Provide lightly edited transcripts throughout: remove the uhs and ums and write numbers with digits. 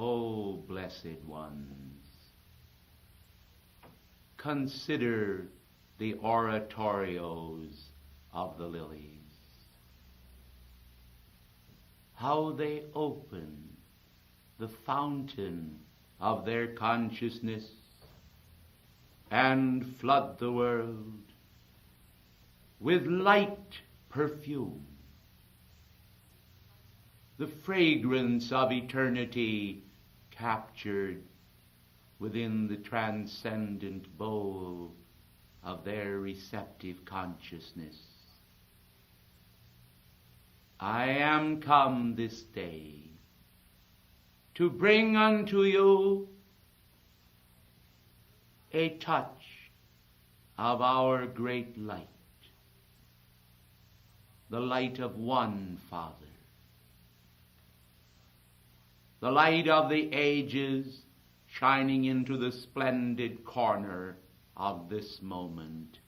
O blessed ones, consider the oratorios of the lilies, how they open the fountain of their consciousness and flood the world with light perfume, the fragrance of eternity captured within the transcendent bowl of their receptive consciousness. I am come this day to bring unto you a touch of our great light, the light of one Father, the light of the ages shining into the splendid corner of this moment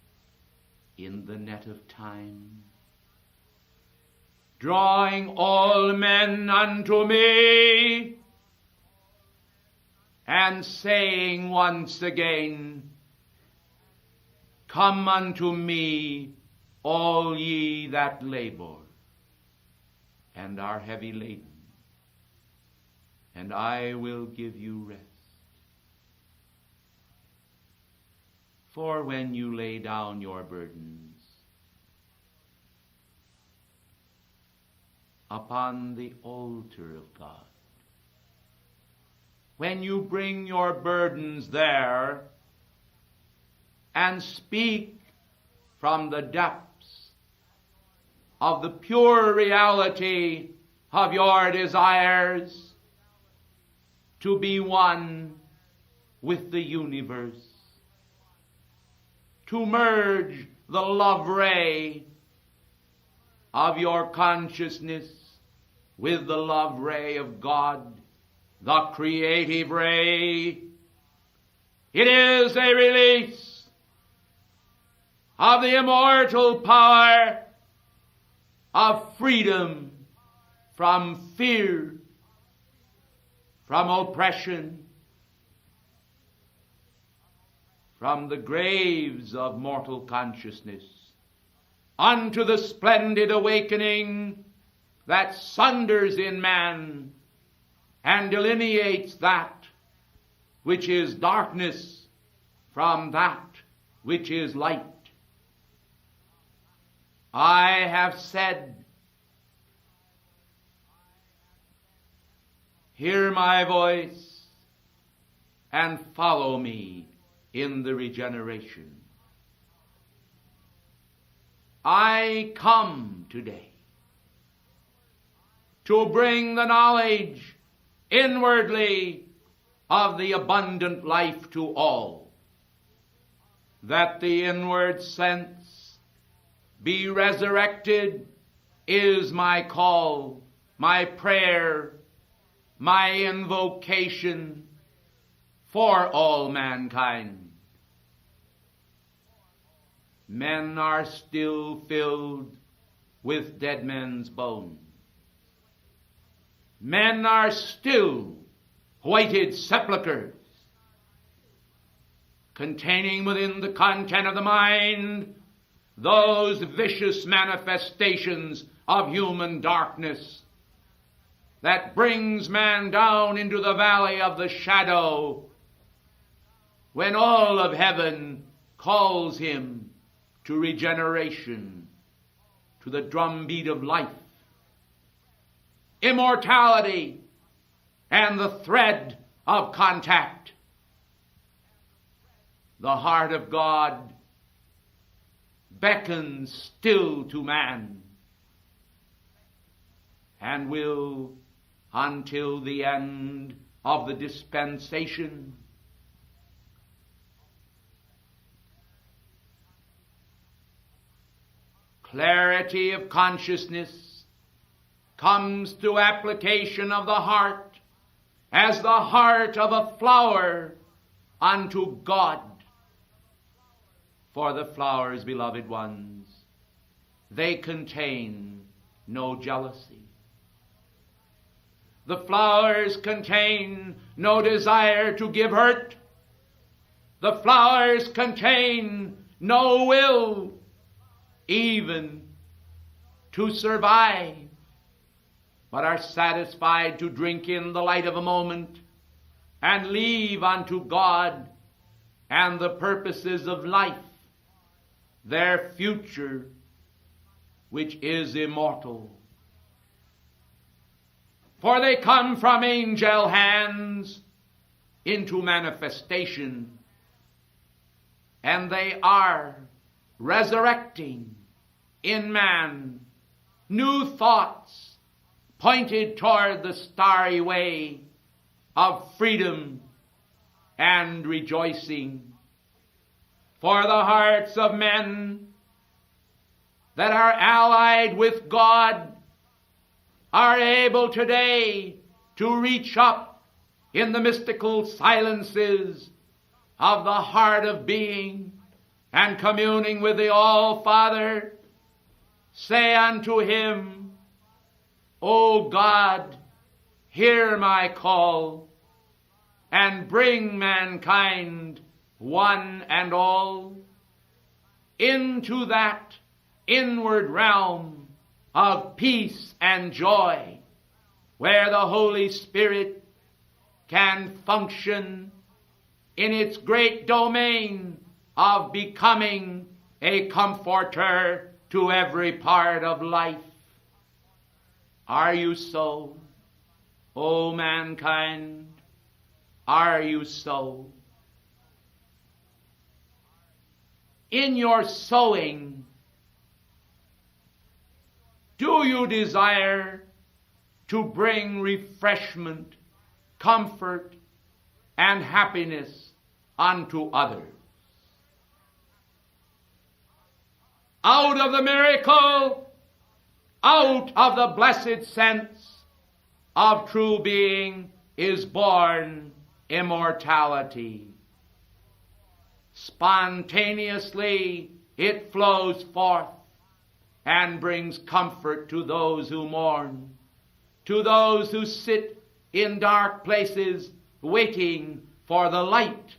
in the net of time, drawing all men unto me, and saying once again, Come unto me, all ye that labor and are heavy laden, and I will give you rest. For when you lay down your burdens upon the altar of God, when you bring your burdens there and speak from the depths of the pure reality of your desires to be one with the universe, to merge the love ray of your consciousness with the love ray of God, the creative ray. It is a release of the immortal power of freedom from fear, from oppression, from the graves of mortal consciousness, unto the splendid awakening that sunders in man and delineates that which is darkness from that which is light. I have said, hear my voice and follow me in the regeneration. I come today to bring the knowledge inwardly of the abundant life to all, that the inward sense be resurrected is my call, my prayer, my invocation for all mankind. Men are still filled with dead men's bones. Men are still whited sepulchres, containing within the content of the mind those vicious manifestations of human darkness that brings man down into the valley of the shadow when all of heaven calls him to regeneration, to the drumbeat of life, immortality, and the thread of contact. The heart of God beckons still to man and will, until the end of the dispensation, clarity of consciousness comes through application of the heart as the heart of a flower unto God. For the flowers, beloved ones, they contain no jealousy. The flowers contain no desire to give hurt. The flowers contain no will even to survive, but are satisfied to drink in the light of a moment and leave unto God and the purposes of life their future, which is immortal. For they come from angel hands into manifestation, and they are resurrecting in man new thoughts pointed toward the starry way of freedom and rejoicing. For the hearts of men that are allied with God are able today to reach up in the mystical silences of the heart of being, and communing with the All-Father, say unto him, O God, hear my call, and bring mankind, one and all, into that inward realm of peace and joy, where the Holy Spirit can function in its great domain of becoming a comforter to every part of life. Are you so, O mankind? Are you so? In your sowing, do you desire to bring refreshment, comfort, and happiness unto others? Out of the miracle, out of the blessed sense of true being is born immortality. Spontaneously it flows forth and brings comfort to those who mourn, to those who sit in dark places waiting for the light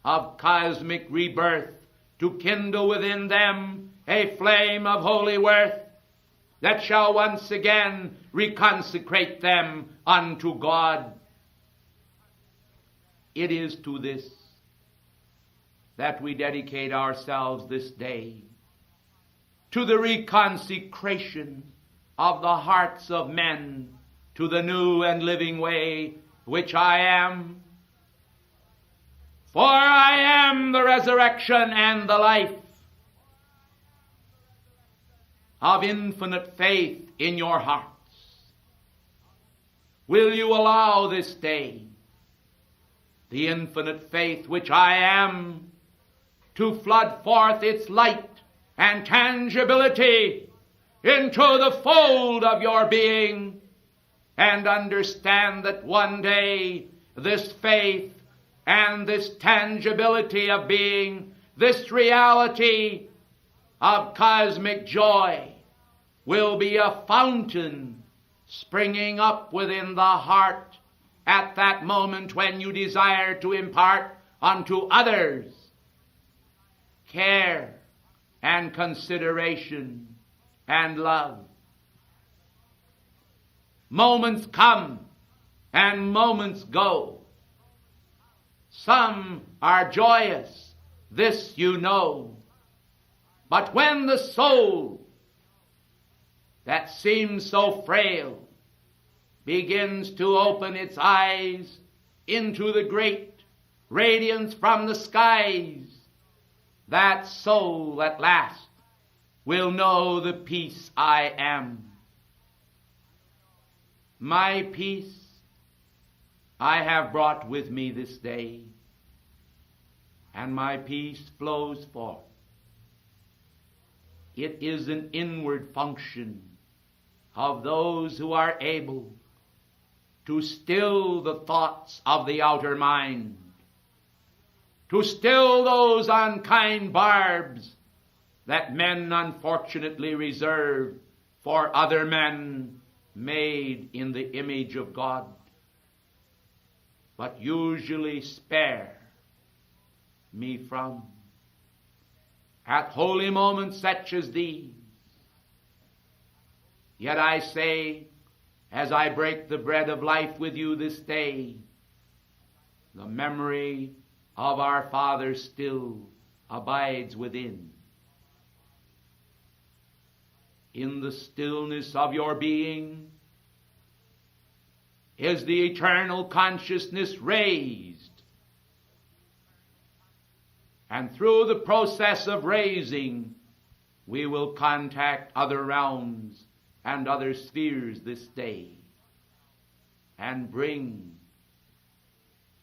of cosmic rebirth to kindle within them a flame of holy worth that shall once again reconsecrate them unto God. It is to this that we dedicate ourselves this day, to the reconsecration of the hearts of men to the new and living way which I am. For I am the resurrection and the life. Of infinite faith in your hearts, will you allow this day the infinite faith which I am to flood forth its light and tangibility into the fold of your being, and understand that one day this faith and this tangibility of being, this reality of cosmic joy, will be a fountain springing up within the heart at that moment when you desire to impart unto others care and consideration and love. Moments come and moments go. Some are joyous, this you know. But when the soul that seems so frail begins to open its eyes into the great radiance from the skies, that soul at last will know the peace I am. My peace I have brought with me this day, and my peace flows forth. It is an inward function of those who are able to still the thoughts of the outer mind, to still those unkind barbs that men unfortunately reserve for other men made in the image of God. but usually spare me from. At holy moments such as these, yet I say, as I break the bread of life with you this day, the memory of our Father still abides within. In the stillness of your being is the eternal consciousness raised. And through the process of raising, we will contact other realms and other spheres this day and bring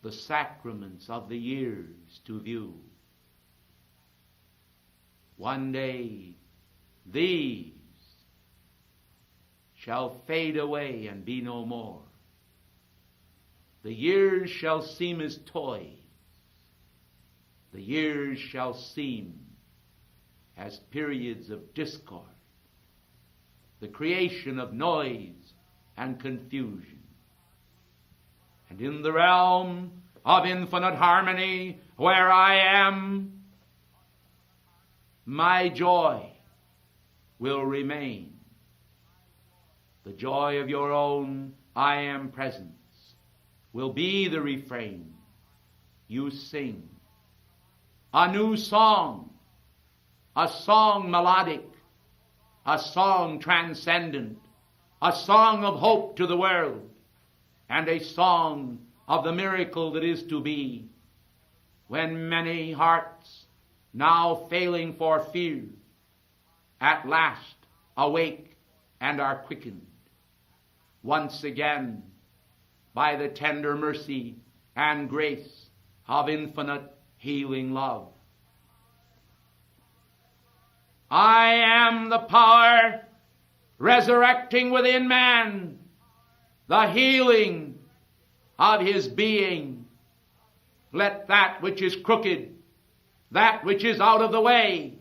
the sacraments of the years to view. One day, these shall fade away and be no more. The years shall seem as toys. The years shall seem as periods of discord, the creation of noise and confusion. And in the realm of infinite harmony, where I am, my joy will remain. The joy of your own I am presence will be the refrain you sing. A new song, a song melodic, a song transcendent, a song of hope to the world, and a song of the miracle that is to be, when many hearts, now failing for fear, at last awake and are quickened once again by the tender mercy and grace of infinite healing love. I am the power resurrecting within man the healing of his being. Let that which is crooked, that which is out of the way,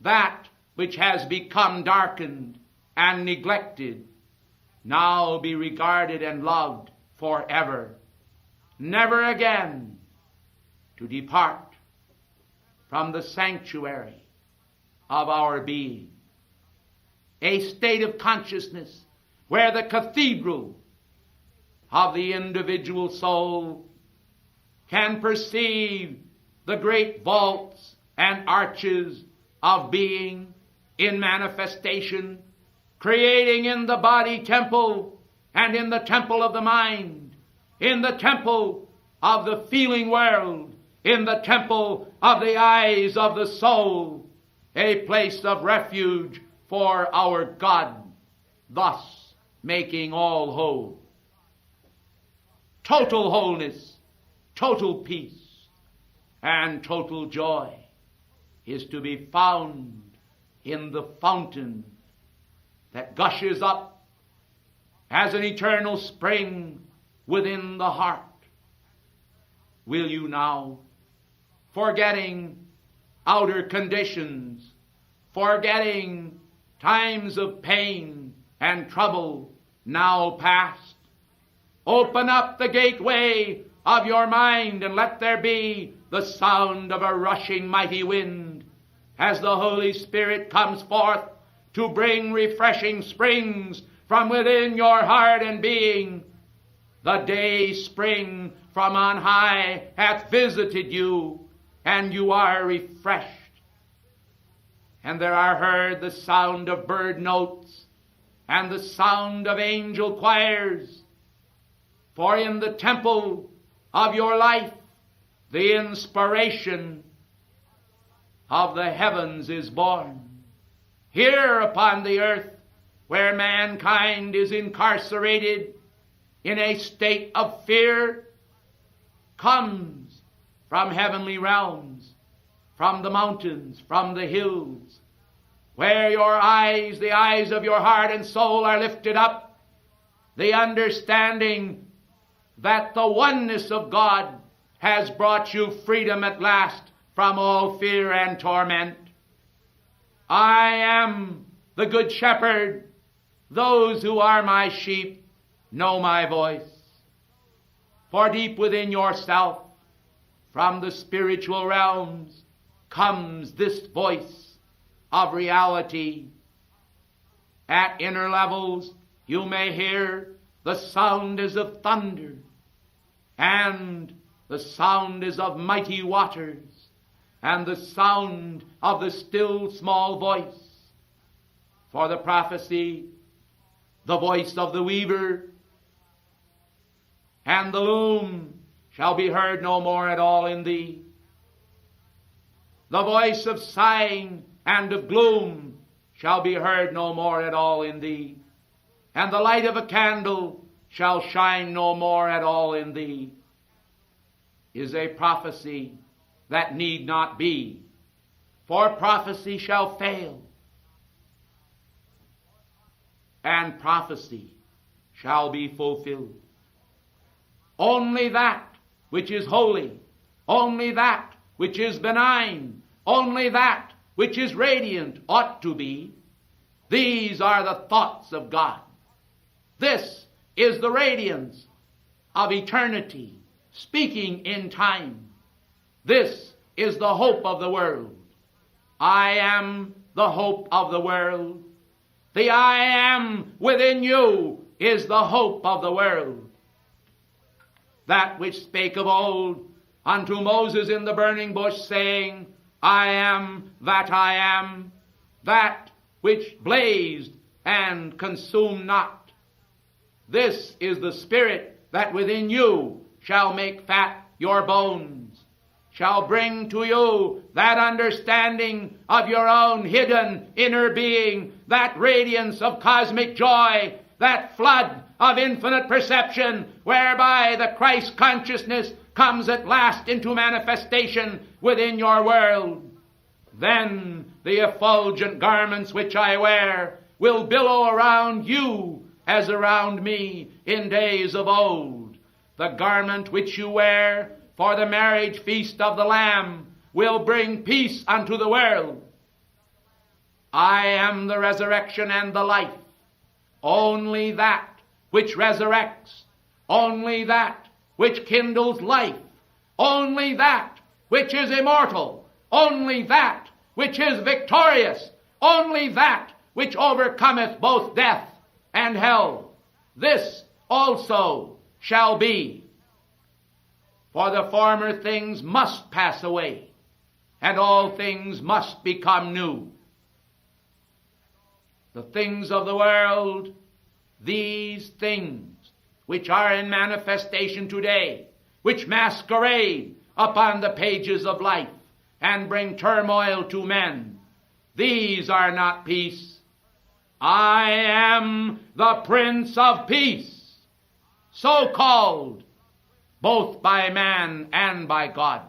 that which has become darkened and neglected, now be regarded and loved forever, never again to depart from the sanctuary of our being. A state of consciousness where the cathedral of the individual soul can perceive the great vaults and arches of being in manifestation, creating in the body temple and in the temple of the mind, in the temple of the feeling world, in the temple of the eyes of the soul, a place of refuge for our God, thus making all whole. Total wholeness, total peace, and total joy is to be found in the fountain that gushes up as an eternal spring within the heart. Will you now, forgetting outer conditions, forgetting times of pain and trouble now past, open up the gateway of your mind and let there be the sound of a rushing mighty wind as the Holy Spirit comes forth to bring refreshing springs from within your heart and being. The day spring from on high hath visited you, and you are refreshed. And there are heard the sound of bird notes and the sound of angel choirs. For in the temple of your life, the inspiration of the heavens is born. Here upon the earth, where mankind is incarcerated in a state of fear, comes from heavenly realms, from the mountains, from the hills, where your eyes, the eyes of your heart and soul are lifted up, the understanding that the oneness of God has brought you freedom at last from all fear and torment. I am the good shepherd. Those who are my sheep know my voice. For deep within yourself, from the spiritual realms, comes this voice of reality. At inner levels, you may hear the sound as of thunder, and the sound is of mighty waters, and the sound of the still small voice. For the prophecy, the voice of the weaver, and the loom shall be heard no more at all in thee. The voice of sighing and of gloom shall be heard no more at all in thee, and the light of a candle shall shine no more at all in thee, is a prophecy that need not be, for prophecy shall fail, and prophecy shall be fulfilled. Only that which is holy, only that which is benign, only that which is radiant ought to be. These are the thoughts of God. This is the radiance of eternity, speaking in time. This is the hope of the world. I am the hope of the world. The I am within you is the hope of the world. That which spake of old unto Moses in the burning bush, saying, I am, that which blazed and consumed not. This is the Spirit that within you shall make fat your bones, shall bring to you that understanding of your own hidden inner being, that radiance of cosmic joy, that flood of infinite perception, whereby the Christ consciousness comes at last into manifestation within your world. Then the effulgent garments which I wear will billow around you as around me in days of old. The garment which you wear for the marriage feast of the Lamb will bring peace unto the world. I am the resurrection and the life. Only that which resurrects, only that which kindles life, only that which is immortal, only that which is victorious, only that which overcometh both death and hell. This also shall be. For the former things must pass away, and all things must become new. The things of the world, these things which are in manifestation today, which masquerade upon the pages of life and bring turmoil to men, these are not peace. I am the Prince of Peace, so called both by man and by God.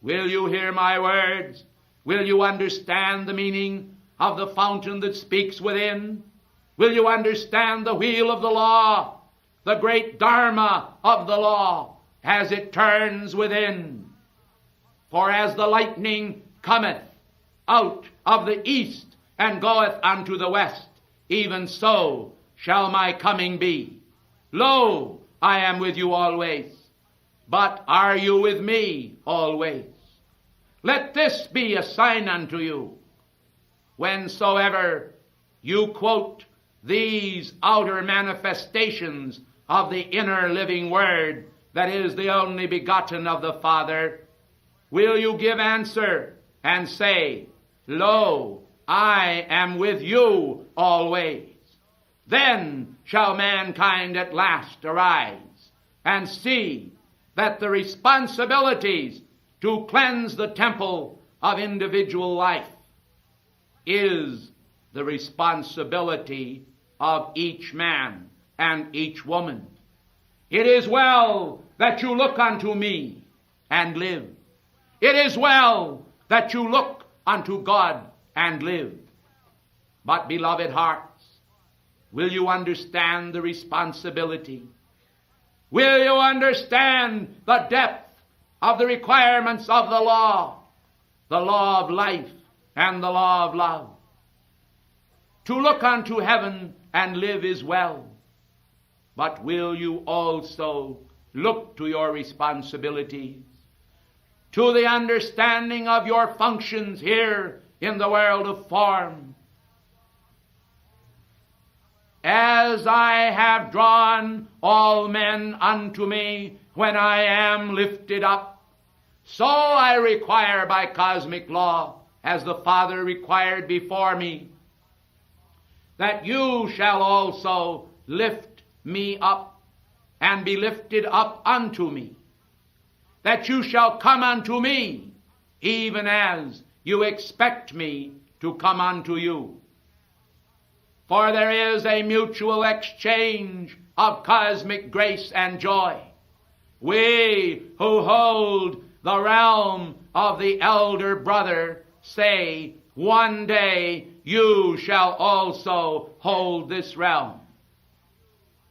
Will you hear my words? Will you understand the meaning of the fountain that speaks within? Will you understand the wheel of the law, the great dharma of the law, as it turns within? For as the lightning cometh out of the east and goeth unto the west, even so shall my coming be. Lo, I am with you always. But are you with me always? Let this be a sign unto you. Whensoever you quote these outer manifestations of the inner living Word that is the only begotten of the Father, will you give answer and say, Lo, I am with you always? Then shall mankind at last arise and see that the responsibilities to cleanse the temple of individual life is the responsibility of each man and each woman. It is well that you look unto me and live. It is well that you look unto God and live. But, beloved hearts, will you understand the responsibility? Will you understand the depth of the requirements of the law of life and the law of love? To look unto heaven and live is well. but will you also look to your responsibilities, to the understanding of your functions here in the world of form? As I have drawn all men unto me when I am lifted up, so I require by cosmic law, as the Father required before me, that you shall also lift me up and be lifted up unto me, that you shall come unto me even as you expect me to come unto you. For there is a mutual exchange of cosmic grace and joy. We who hold the realm of the elder brother say, one day you shall also hold this realm.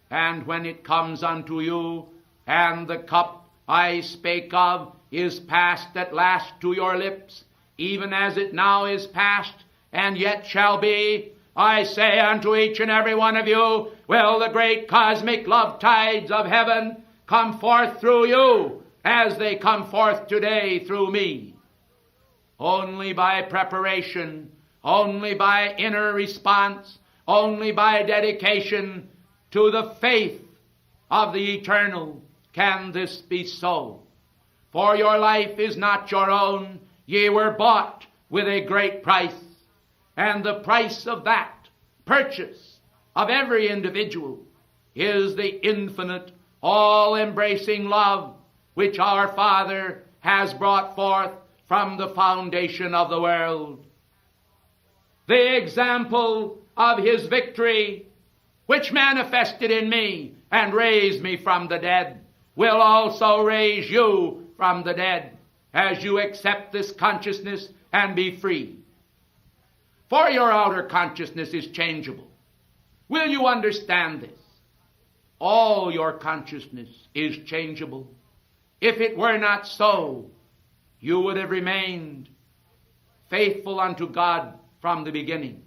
And when it comes unto you, and the cup I spake of is passed at last to your lips, even as it now is passed, and yet shall be, I say unto each and every one of you, will the great cosmic love tides of heaven come forth through you, as they come forth today through me. Only by preparation, only by inner response, only by dedication to the faith of the eternal can this be so. For your life is not your own. Ye were bought with a great price. And the price of that purchase of every individual is the infinite, all-embracing love which our Father has brought forth from the foundation of the world. The example of his victory, which manifested in me and raised me from the dead, will also raise you from the dead as you accept this consciousness and be free. For your outer consciousness is changeable. Will you understand this? All your consciousness is changeable. If it were not so, you would have remained faithful unto God from the beginning.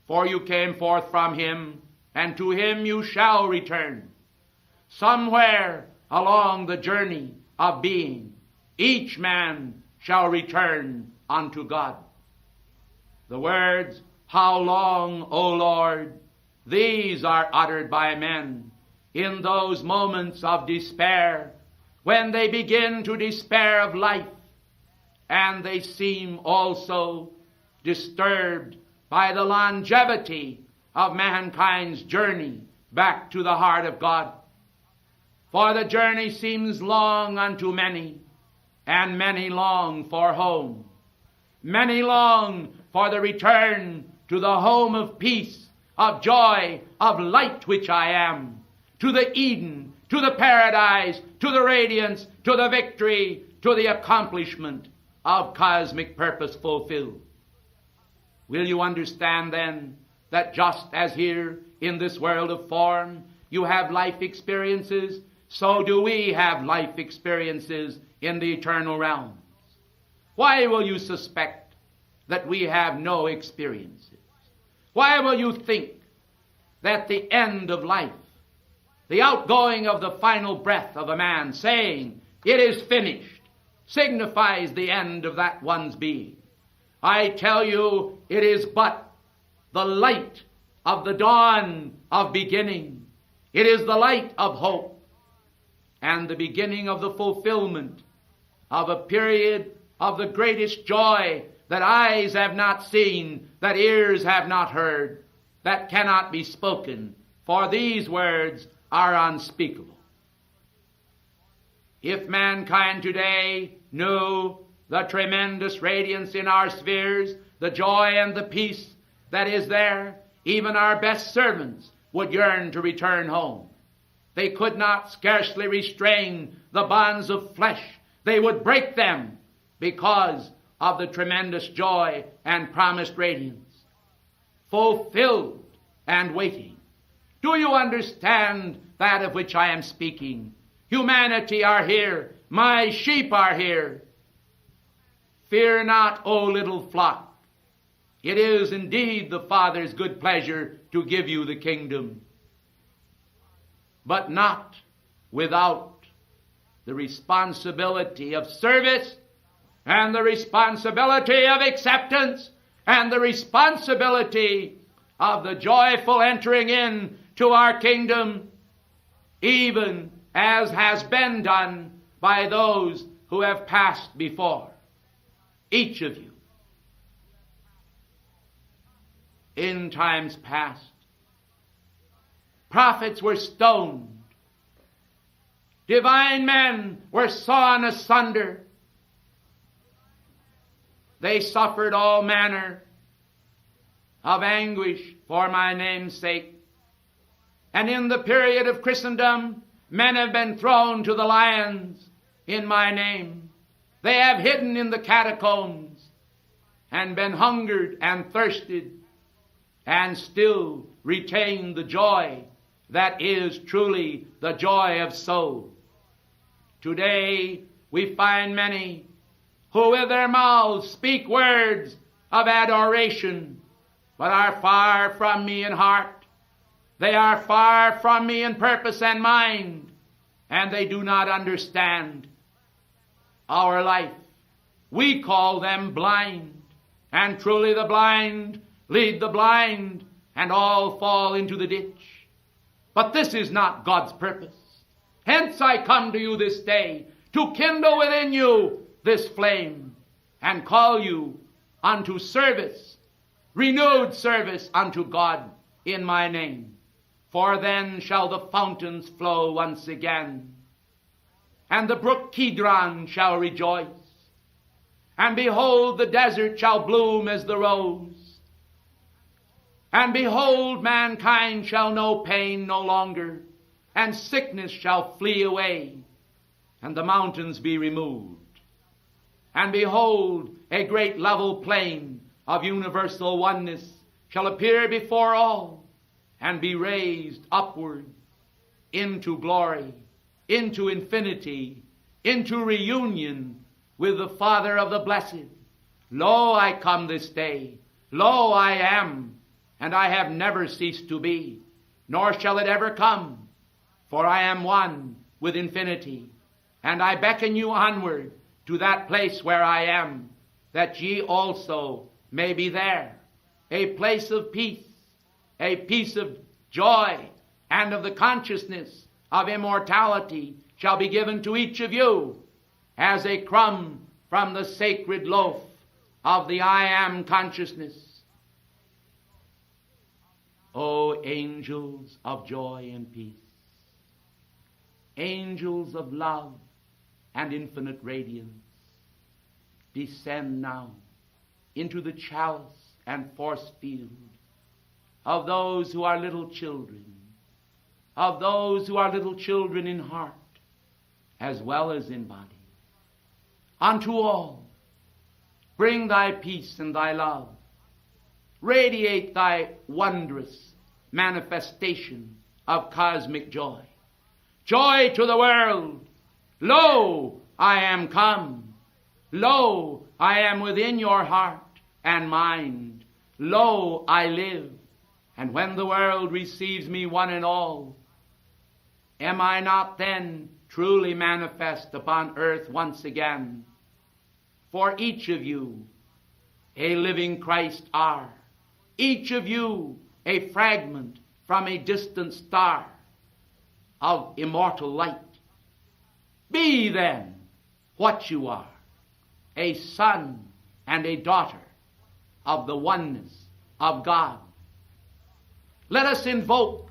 For you came forth from him, and to him you shall return. Somewhere along the journey of being, each man shall return unto God. The words, how long, O Lord, these are uttered by men in those moments of despair, when they begin to despair of life, and they seem also disturbed by the longevity of mankind's journey back to the heart of God. For the journey seems long unto many, and many long for home. Many long for the return to the home of peace, of joy, of light which I am, to the Eden, to the paradise, to the radiance, to the victory, to the accomplishment of cosmic purpose fulfilled. Will you understand then that just as here in this world of form you have life experiences, so do we have life experiences in the eternal realms? Why will you suspect that we have no experiences? Why will you think that the end of life, the outgoing of the final breath of a man, saying, it is finished, signifies the end of that one's being? I tell you, it is but the light of the dawn of beginning. It is the light of hope and the beginning of the fulfillment of a period of the greatest joy that eyes have not seen, that ears have not heard, that cannot be spoken, for these words are unspeakable. If mankind today knew the tremendous radiance in our spheres, the joy and the peace that is there, even our best servants would yearn to return home. They could not scarcely restrain the bonds of flesh. They would break them because of the tremendous joy and promised radiance, fulfilled and waiting. Do you understand that of which I am speaking? Humanity are here. My sheep are here. Fear not, O little flock. It is indeed the Father's good pleasure to give you the kingdom. but not without the responsibility of service and the responsibility of acceptance and the responsibility of the joyful entering in to our kingdom, even as has been done by those who have passed before. Each of you, in times past, prophets were stoned, divine men were sawn asunder, they suffered all manner of anguish for my name's sake. And in the period of Christendom, men have been thrown to the lions in my name. They have hidden in the catacombs and been hungered and thirsted and still retain the joy that is truly the joy of soul. Today we find many who with their mouths speak words of adoration, but are far from me in heart. They are far from me in purpose and mind, and they do not understand our life. We call them blind, and truly the blind lead the blind, and all fall into the ditch. But this is not God's purpose. Hence I come to you this day to kindle within you this flame and call you unto service, renewed service unto God in my name. For then shall the fountains flow once again, and the brook Kidron shall rejoice, and behold, the desert shall bloom as the rose, and behold, mankind shall know pain no longer, and sickness shall flee away, and the mountains be removed. And behold, a great level plain of universal oneness shall appear before all, and be raised upward into glory, into infinity, into reunion with the Father of the blessed. Lo, I come this day. Lo, I am, and I have never ceased to be, nor shall it ever come, for I am one with infinity. And I beckon you onward to that place where I am, that ye also may be there, a place of peace, a peace of joy, and of the consciousness of immortality shall be given to each of you as a crumb from the sacred loaf of the I am consciousness. O angels of joy and peace, angels of love and infinite radiance, descend now into the chalice and force field of those who are little children, of those who are little children in heart as well as in body. Unto all, bring thy peace and thy love. Radiate thy wondrous manifestation of cosmic joy. Joy to the world. Lo, I am come. Lo, I am within your heart and mind. Lo, I live. And when the world receives me one and all, am I not then truly manifest upon earth once again? For each of you a living Christ are, each of you a fragment from a distant star of immortal light. Be then what you are, a son and a daughter of the oneness of God. Let us invoke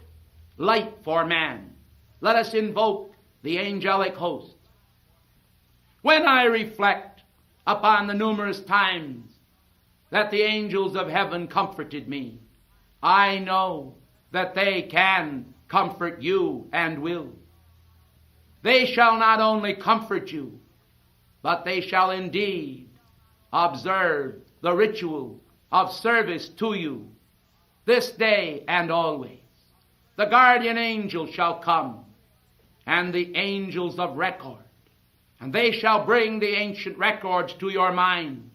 light for man. Let us invoke the angelic host. When I reflect upon the numerous times that the angels of heaven comforted me, I know that they can comfort you and will. They shall not only comfort you, but they shall indeed observe the ritual of service to you this day and always. The guardian angel shall come, and the angels of record, and they shall bring the ancient records to your mind,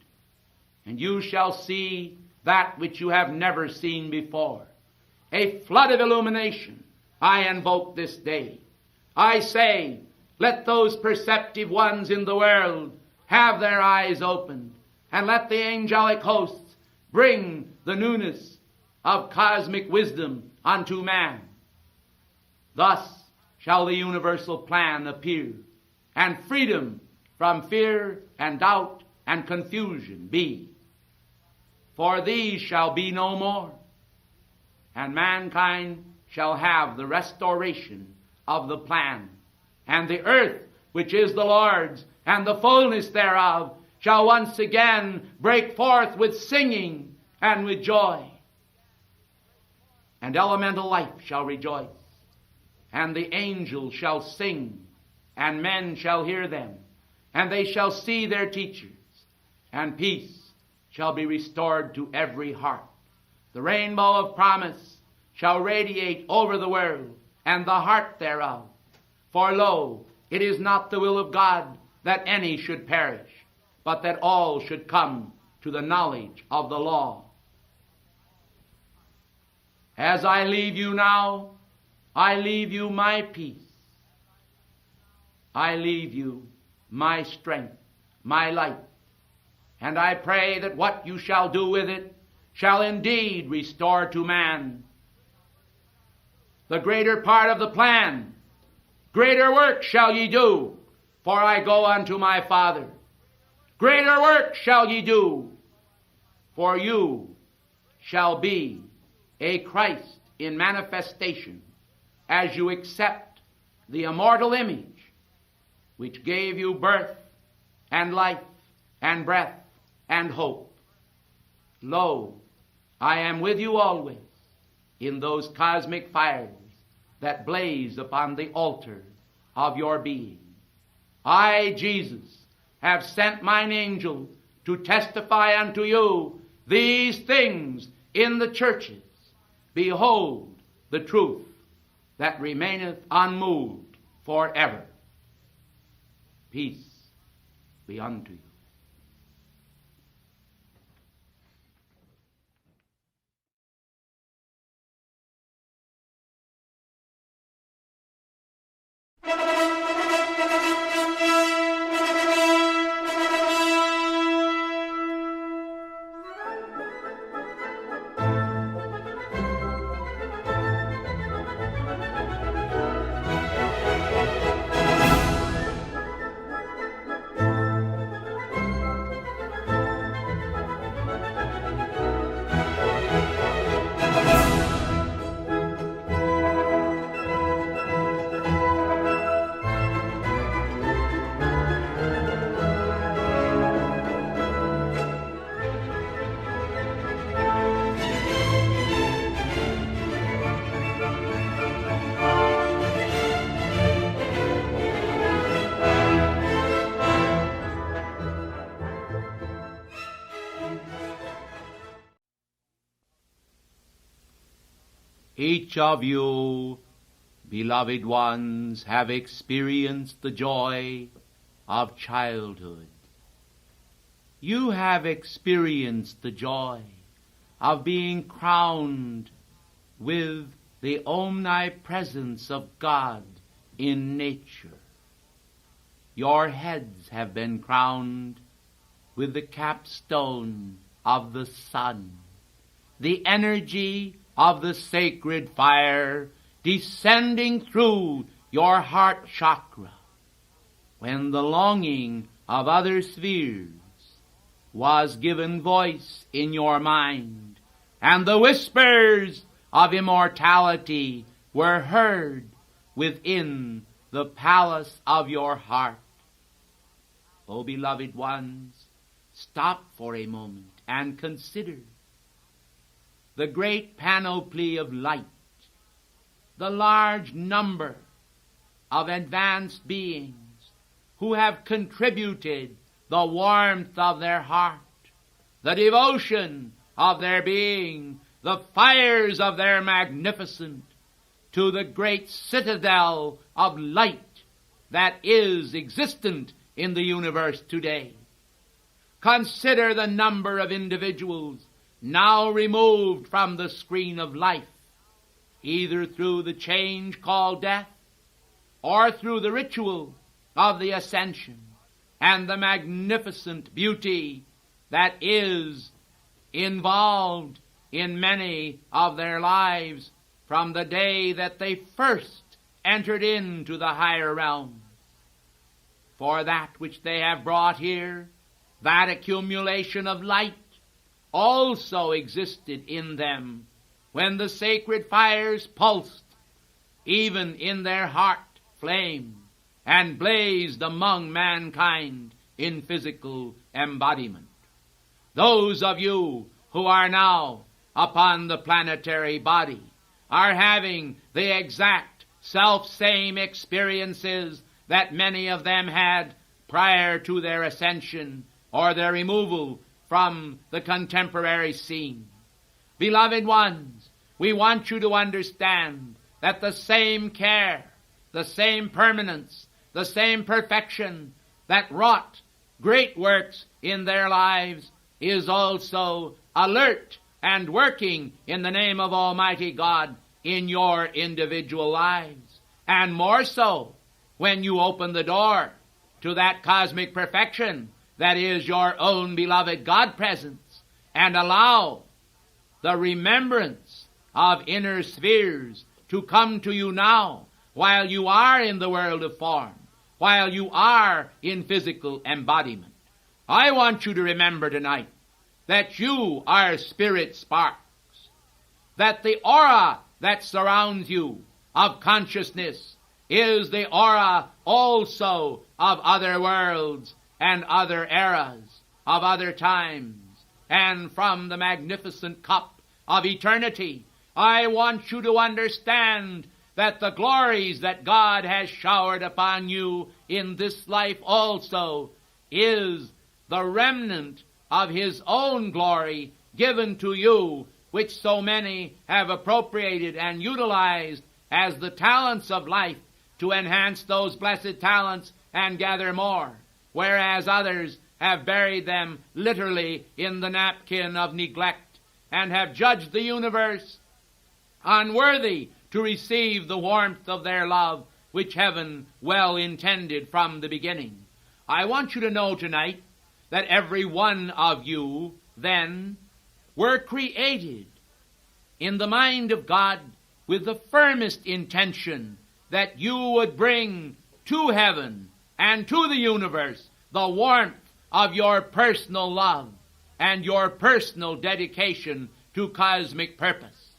and you shall see that which you have never seen before, a flood of illumination, I invoke this day. I say, let those perceptive ones in the world have their eyes opened, and let the angelic hosts bring the newness of cosmic wisdom unto man. Thus shall the universal plan appear, and freedom from fear and doubt and confusion be. For these shall be no more, and mankind shall have the restoration of the plan, and the earth, which is the Lord's, and the fullness thereof, shall once again break forth with singing and with joy. And elemental life shall rejoice, and the angels shall sing, and men shall hear them, and they shall see their teachers, and peace shall be restored to every heart. The rainbow of promise shall radiate over the world, and the heart thereof. For lo, it is not the will of God that any should perish, but that all should come to the knowledge of the law. As I leave you now, I leave you my peace. I leave you my strength, my light. And I pray that what you shall do with it shall indeed restore to man the greater part of the plan. Greater work shall ye do, for I go unto my Father. Greater work shall ye do, for you shall be a Christ in manifestation, as you accept the immortal image which gave you birth and life and breath and hope. Lo, I am with you always in those cosmic fires that blaze upon the altar of your being. I, Jesus, have sent mine angel to testify unto you these things in the churches. Behold the truth that remaineth unmoved forever. Peace be unto you. Each of you, beloved ones, have experienced the joy of childhood. You have experienced the joy of being crowned with the omnipresence of God in nature. Your heads have been crowned with the capstone of the sun, the energy of the sacred fire descending through your heart chakra, when the longing of other spheres was given voice in your mind, and the whispers of immortality were heard within the palace of your heart. O beloved ones, stop for a moment and consider the great panoply of light, the large number of advanced beings who have contributed the warmth of their heart, the devotion of their being, the fires of their magnificence to the great citadel of light that is existent in the universe today. Consider the number of individuals now removed from the screen of life, either through the change called death, or through the ritual of the ascension and the magnificent beauty that is involved in many of their lives from the day that they first entered into the higher realm. For that which they have brought here, that accumulation of light, also existed in them when the sacred fires pulsed even in their heart flame and blazed among mankind in physical embodiment. Those of you who are now upon the planetary body are having the exact self-same experiences that many of them had prior to their ascension or their removal from the contemporary scene. Beloved ones, we want you to understand that the same care, the same permanence, the same perfection that wrought great works in their lives is also alert and working in the name of Almighty God in your individual lives. And more so when you open the door to that cosmic perfection that is your own beloved God presence and allow the remembrance of inner spheres to come to you now while you are in the world of form, while you are in physical embodiment. I want you to remember tonight that you are spirit sparks, that the aura that surrounds you of consciousness is the aura also of other worlds and other eras, of other times, and from the magnificent cup of eternity. I want you to understand that the glories that God has showered upon you in this life also is the remnant of His own glory given to you, which so many have appropriated and utilized as the talents of life to enhance those blessed talents and gather more, whereas others have buried them literally in the napkin of neglect and have judged the universe unworthy to receive the warmth of their love which heaven well intended from the beginning. I want you to know tonight that every one of you then were created in the mind of God with the firmest intention that you would bring to heaven and to the universe the warmth of your personal love and your personal dedication to cosmic purpose.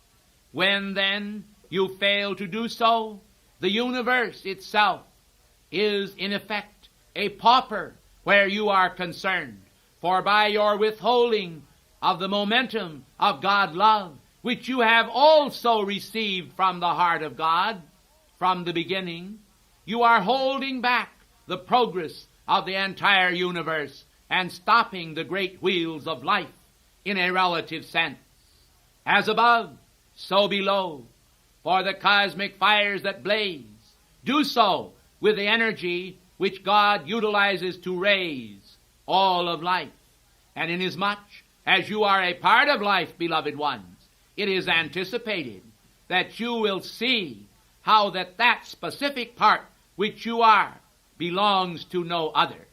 When then you fail to do so, the universe itself is in effect a pauper where you are concerned, for by your withholding of the momentum of God love, which you have also received from the heart of God from the beginning, you are holding back the progress of the entire universe and stopping the great wheels of life in a relative sense. As above, so below, for the cosmic fires that blaze, do so with the energy which God utilizes to raise all of life. And inasmuch as you are a part of life, beloved ones, it is anticipated that you will see how that specific part which you are belongs to no other.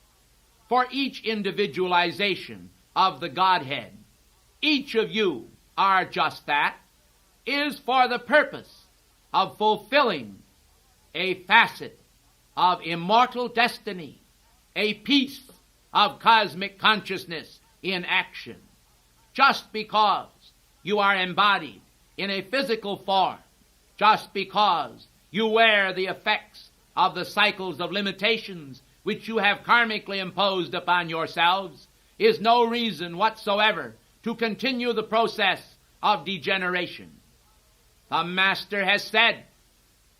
For each individualization of the Godhead, each of you are just that, is for the purpose of fulfilling a facet of immortal destiny, a piece of cosmic consciousness in action. Just because you are embodied in a physical form, just because you wear the effects of the cycles of limitations which you have karmically imposed upon yourselves, is no reason whatsoever to continue the process of degeneration. The Master has said,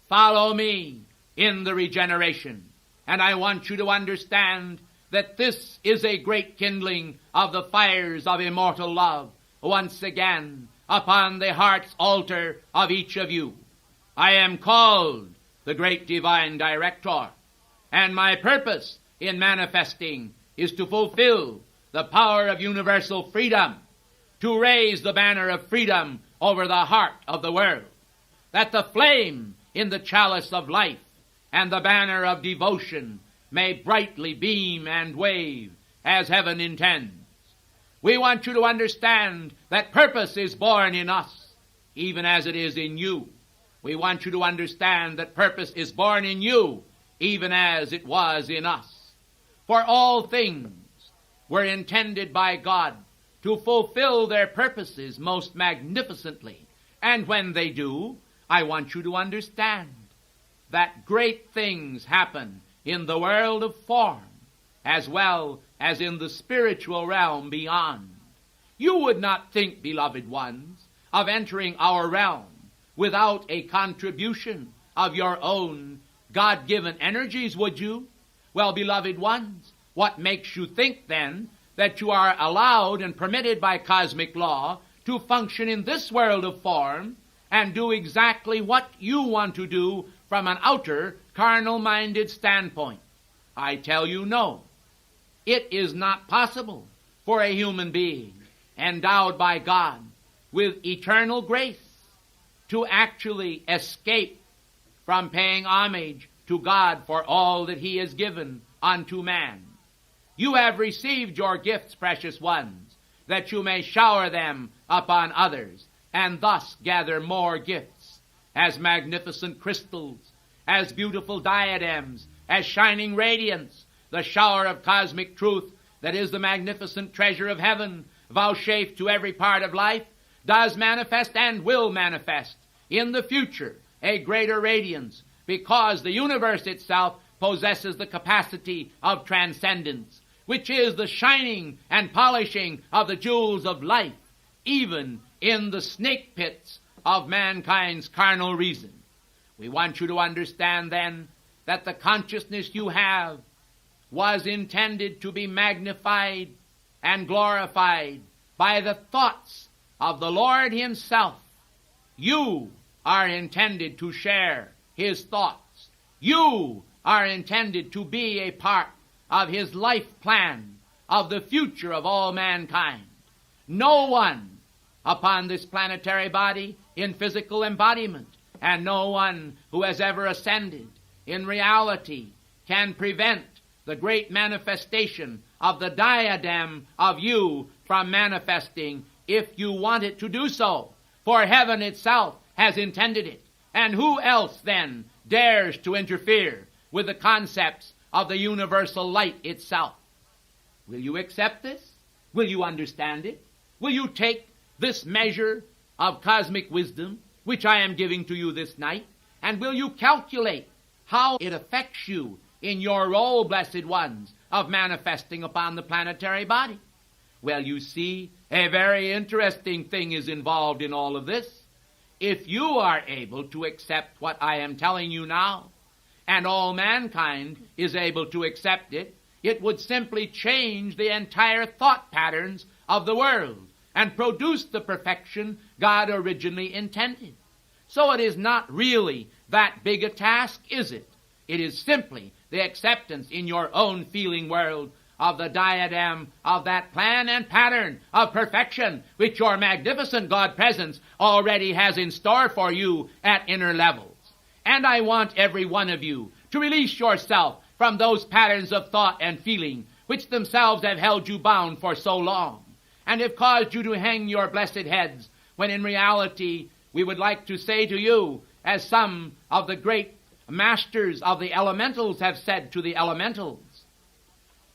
"Follow me in the regeneration." And I want you to understand that this is a great kindling of the fires of immortal love once again upon the heart's altar of each of you. I am called the great divine director, and my purpose in manifesting is to fulfill the power of universal freedom, to raise the banner of freedom over the heart of the world. that the flame in the chalice of life and the banner of devotion may brightly beam and wave as heaven intends. We want you to understand that purpose is born in us, even as it is in you. We want you to understand that purpose is born in you, even as it was in us. For all things were intended by God to fulfill their purposes most magnificently. And when they do, I want you to understand that great things happen in the world of form as well as in the spiritual realm beyond. You would not think, beloved ones, of entering our realm without a contribution of your own God-given energies, would you? Well, beloved ones, what makes you think then that you are allowed and permitted by cosmic law to function in this world of form and do exactly what you want to do from an outer, carnal-minded standpoint? I tell you no. It is not possible for a human being endowed by God with eternal grace to actually escape from paying homage to God for all that He has given unto man. You have received your gifts, precious ones, that you may shower them upon others, and thus gather more gifts, as magnificent crystals, as beautiful diadems, as shining radiance, the shower of cosmic truth that is the magnificent treasure of heaven, vouchsafed to every part of life, does manifest and will manifest in the future a greater radiance, because the universe itself possesses the capacity of transcendence, which is the shining and polishing of the jewels of life, even in the snake pits of mankind's carnal reason. We want you to understand then that the consciousness you have was intended to be magnified and glorified by the thoughts of the Lord Himself. You are intended to share His thoughts. You are intended to be a part of His life plan of the future of all mankind. No one upon this planetary body in physical embodiment, and no one who has ever ascended in reality, can prevent the great manifestation of the diadem of you from manifesting if you want it to do so. For heaven itself has intended it. And who else then dares to interfere with the concepts of the universal light itself? Will you accept this? Will you understand it? Will you take this measure of cosmic wisdom, which I am giving to you this night, and will you calculate how it affects you in your role, blessed ones, of manifesting upon the planetary body? Well, you see, a very interesting thing is involved in all of this. If you are able to accept what I am telling you now, and all mankind is able to accept it, it would simply change the entire thought patterns of the world and produce the perfection God originally intended. So it is not really that big a task, is it? It is simply the acceptance in your own feeling world of the diadem of that plan and pattern of perfection which your magnificent God presence already has in store for you at inner levels. And I want every one of you to release yourself from those patterns of thought and feeling which themselves have held you bound for so long and have caused you to hang your blessed heads, when in reality we would like to say to you, as some of the great masters of the elementals have said to the elementals,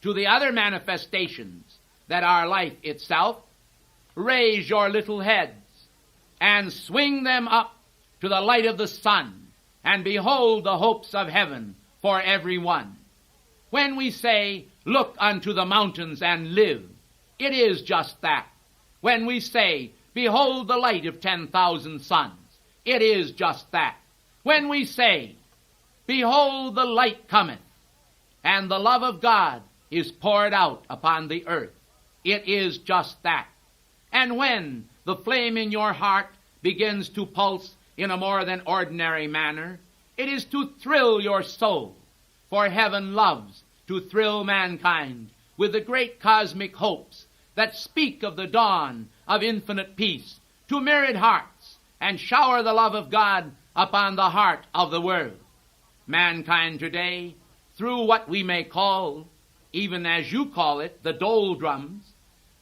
to the other manifestations that are life itself, raise your little heads and swing them up to the light of the sun, and behold the hopes of heaven for every one. When we say, look unto the mountains and live, it is just that. When we say, behold the light of 10,000 suns, it is just that. When we say, behold the light cometh, and the love of God is poured out upon the earth, it is just that. And when the flame in your heart begins to pulse in a more than ordinary manner, it is to thrill your soul, for heaven loves to thrill mankind with the great cosmic hopes that speak of the dawn of infinite peace to myriad hearts, and shower the love of God upon the heart of the world. Mankind today, through what we may call, even as you call it, the doldrums,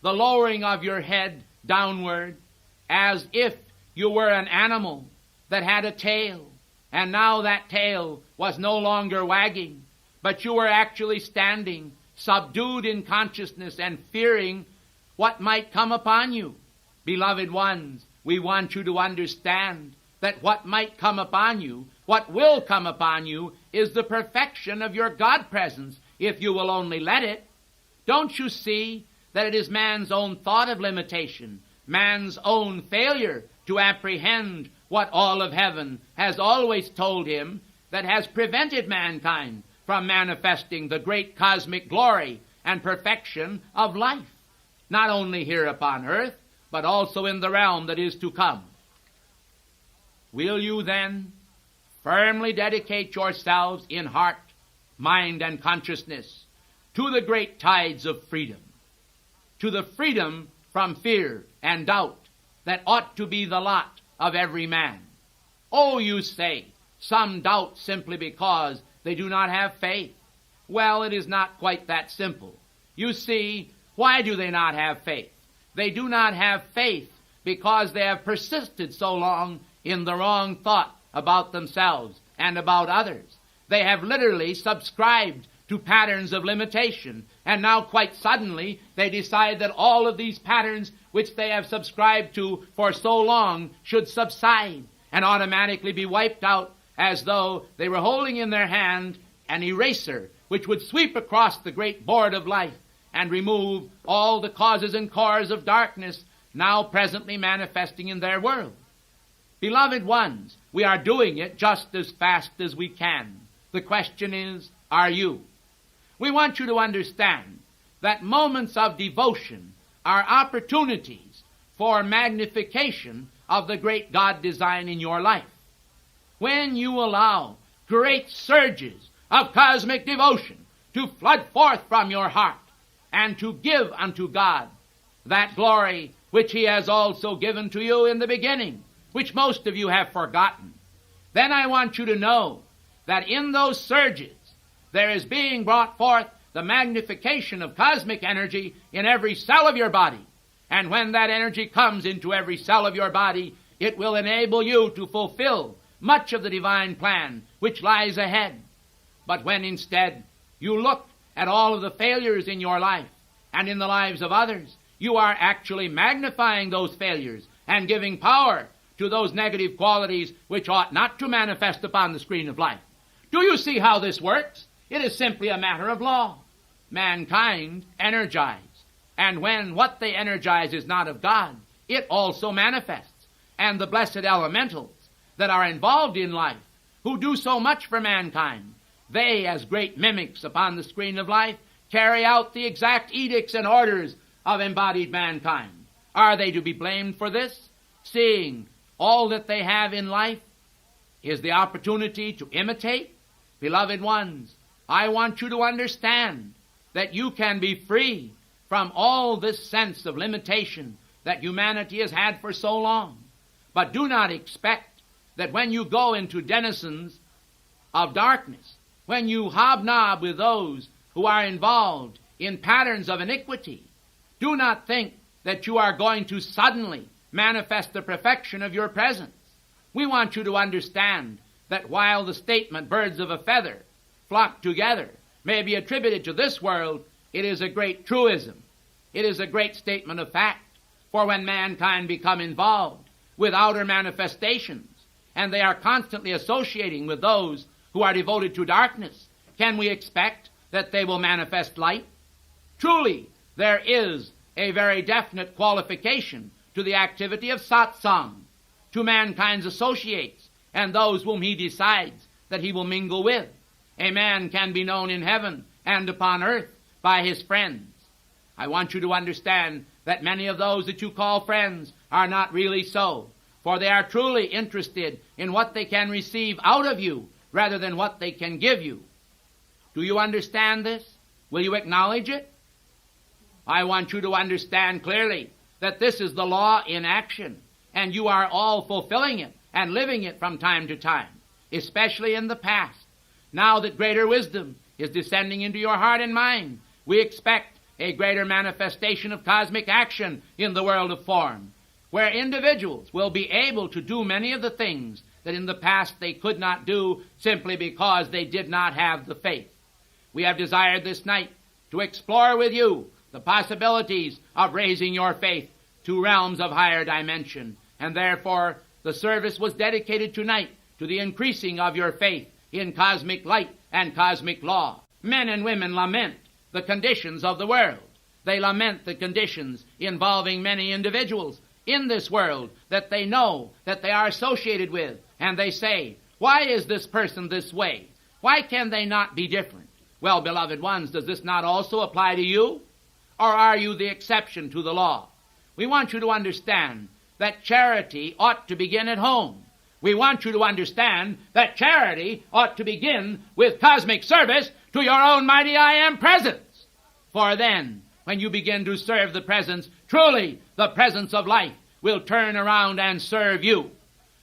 the lowering of your head downward, as if you were an animal that had a tail, and now that tail was no longer wagging, but you were actually standing, subdued in consciousness and fearing what might come upon you. Beloved ones, we want you to understand that what might come upon you, what will come upon you, is the perfection of your God presence, if you will only let it. Don't you see that it is man's own thought of limitation, man's own failure to apprehend what all of heaven has always told him, that has prevented mankind from manifesting the great cosmic glory and perfection of life, not only here upon earth, but also in the realm that is to come. Will you then firmly dedicate yourselves in heart, mind, and consciousness to the great tides of freedom, to the freedom from fear and doubt that ought to be the lot of every man? Oh, you say, some doubt simply because they do not have faith. Well, it is not quite that simple. You see, why do they not have faith? They do not have faith because they have persisted so long in the wrong thought about themselves and about others. They have literally subscribed to patterns of limitation, and now quite suddenly they decide that all of these patterns which they have subscribed to for so long should subside and automatically be wiped out, as though they were holding in their hand an eraser which would sweep across the great board of life and remove all the causes and cores of darkness now presently manifesting in their world. Beloved ones, we are doing it just as fast as we can. The question is, are you? We want you to understand that moments of devotion are opportunities for magnification of the great God design in your life. When you allow great surges of cosmic devotion to flood forth from your heart and to give unto God that glory which He has also given to you in the beginning, which most of you have forgotten, then I want you to know that in those surges there is being brought forth the magnification of cosmic energy in every cell of your body. And when that energy comes into every cell of your body, it will enable you to fulfill much of the divine plan which lies ahead. But when instead you look at all of the failures in your life and in the lives of others, you are actually magnifying those failures and giving power to those negative qualities which ought not to manifest upon the screen of life. Do you see how this works? It is simply a matter of law. Mankind energize, and when what they energize is not of God, it also manifests. And the blessed elementals that are involved in life, who do so much for mankind, they, as great mimics upon the screen of life, carry out the exact edicts and orders of embodied mankind. Are they to be blamed for this? Seeing all that they have in life is the opportunity to imitate? Beloved ones, I want you to understand that you can be free from all this sense of limitation that humanity has had for so long. But do not expect that when you go into denizens of darkness, when you hobnob with those who are involved in patterns of iniquity, do not think that you are going to suddenly manifest the perfection of your presence. We want you to understand that while the statement birds of a feather flock together may be attributed to this world, it is a great truism. It is a great statement of fact. For when mankind become involved with outer manifestations, and they are constantly associating with those who are devoted to darkness, can we expect that they will manifest light? Truly, there is a very definite qualification to the activity of satsang, to mankind's associates, and those whom he decides that he will mingle with. A man can be known in heaven and upon earth by his friends. I want you to understand that many of those that you call friends are not really so, for they are truly interested in what they can receive out of you rather than what they can give you. Do you understand this? Will you acknowledge it? I want you to understand clearly that this is the law in action, and you are all fulfilling it and living it from time to time, especially in the past. Now that greater wisdom is descending into your heart and mind, we expect a greater manifestation of cosmic action in the world of form, where individuals will be able to do many of the things that in the past they could not do simply because they did not have the faith. We have desired this night to explore with you the possibilities of raising your faith to realms of higher dimension, and therefore the service was dedicated tonight to the increasing of your faith in cosmic light and cosmic law. Men and women lament the conditions of the world. They lament the conditions involving many individuals in this world that they know that they are associated with, and they say, why is this person this way? Why can they not be different? Well, beloved ones, does this not also apply to you? Or are you the exception to the law? We want you to understand that charity ought to begin at home. We want you to understand that charity ought to begin with cosmic service to your own mighty I Am presence. For then, when you begin to serve the presence, truly the presence of life will turn around and serve you.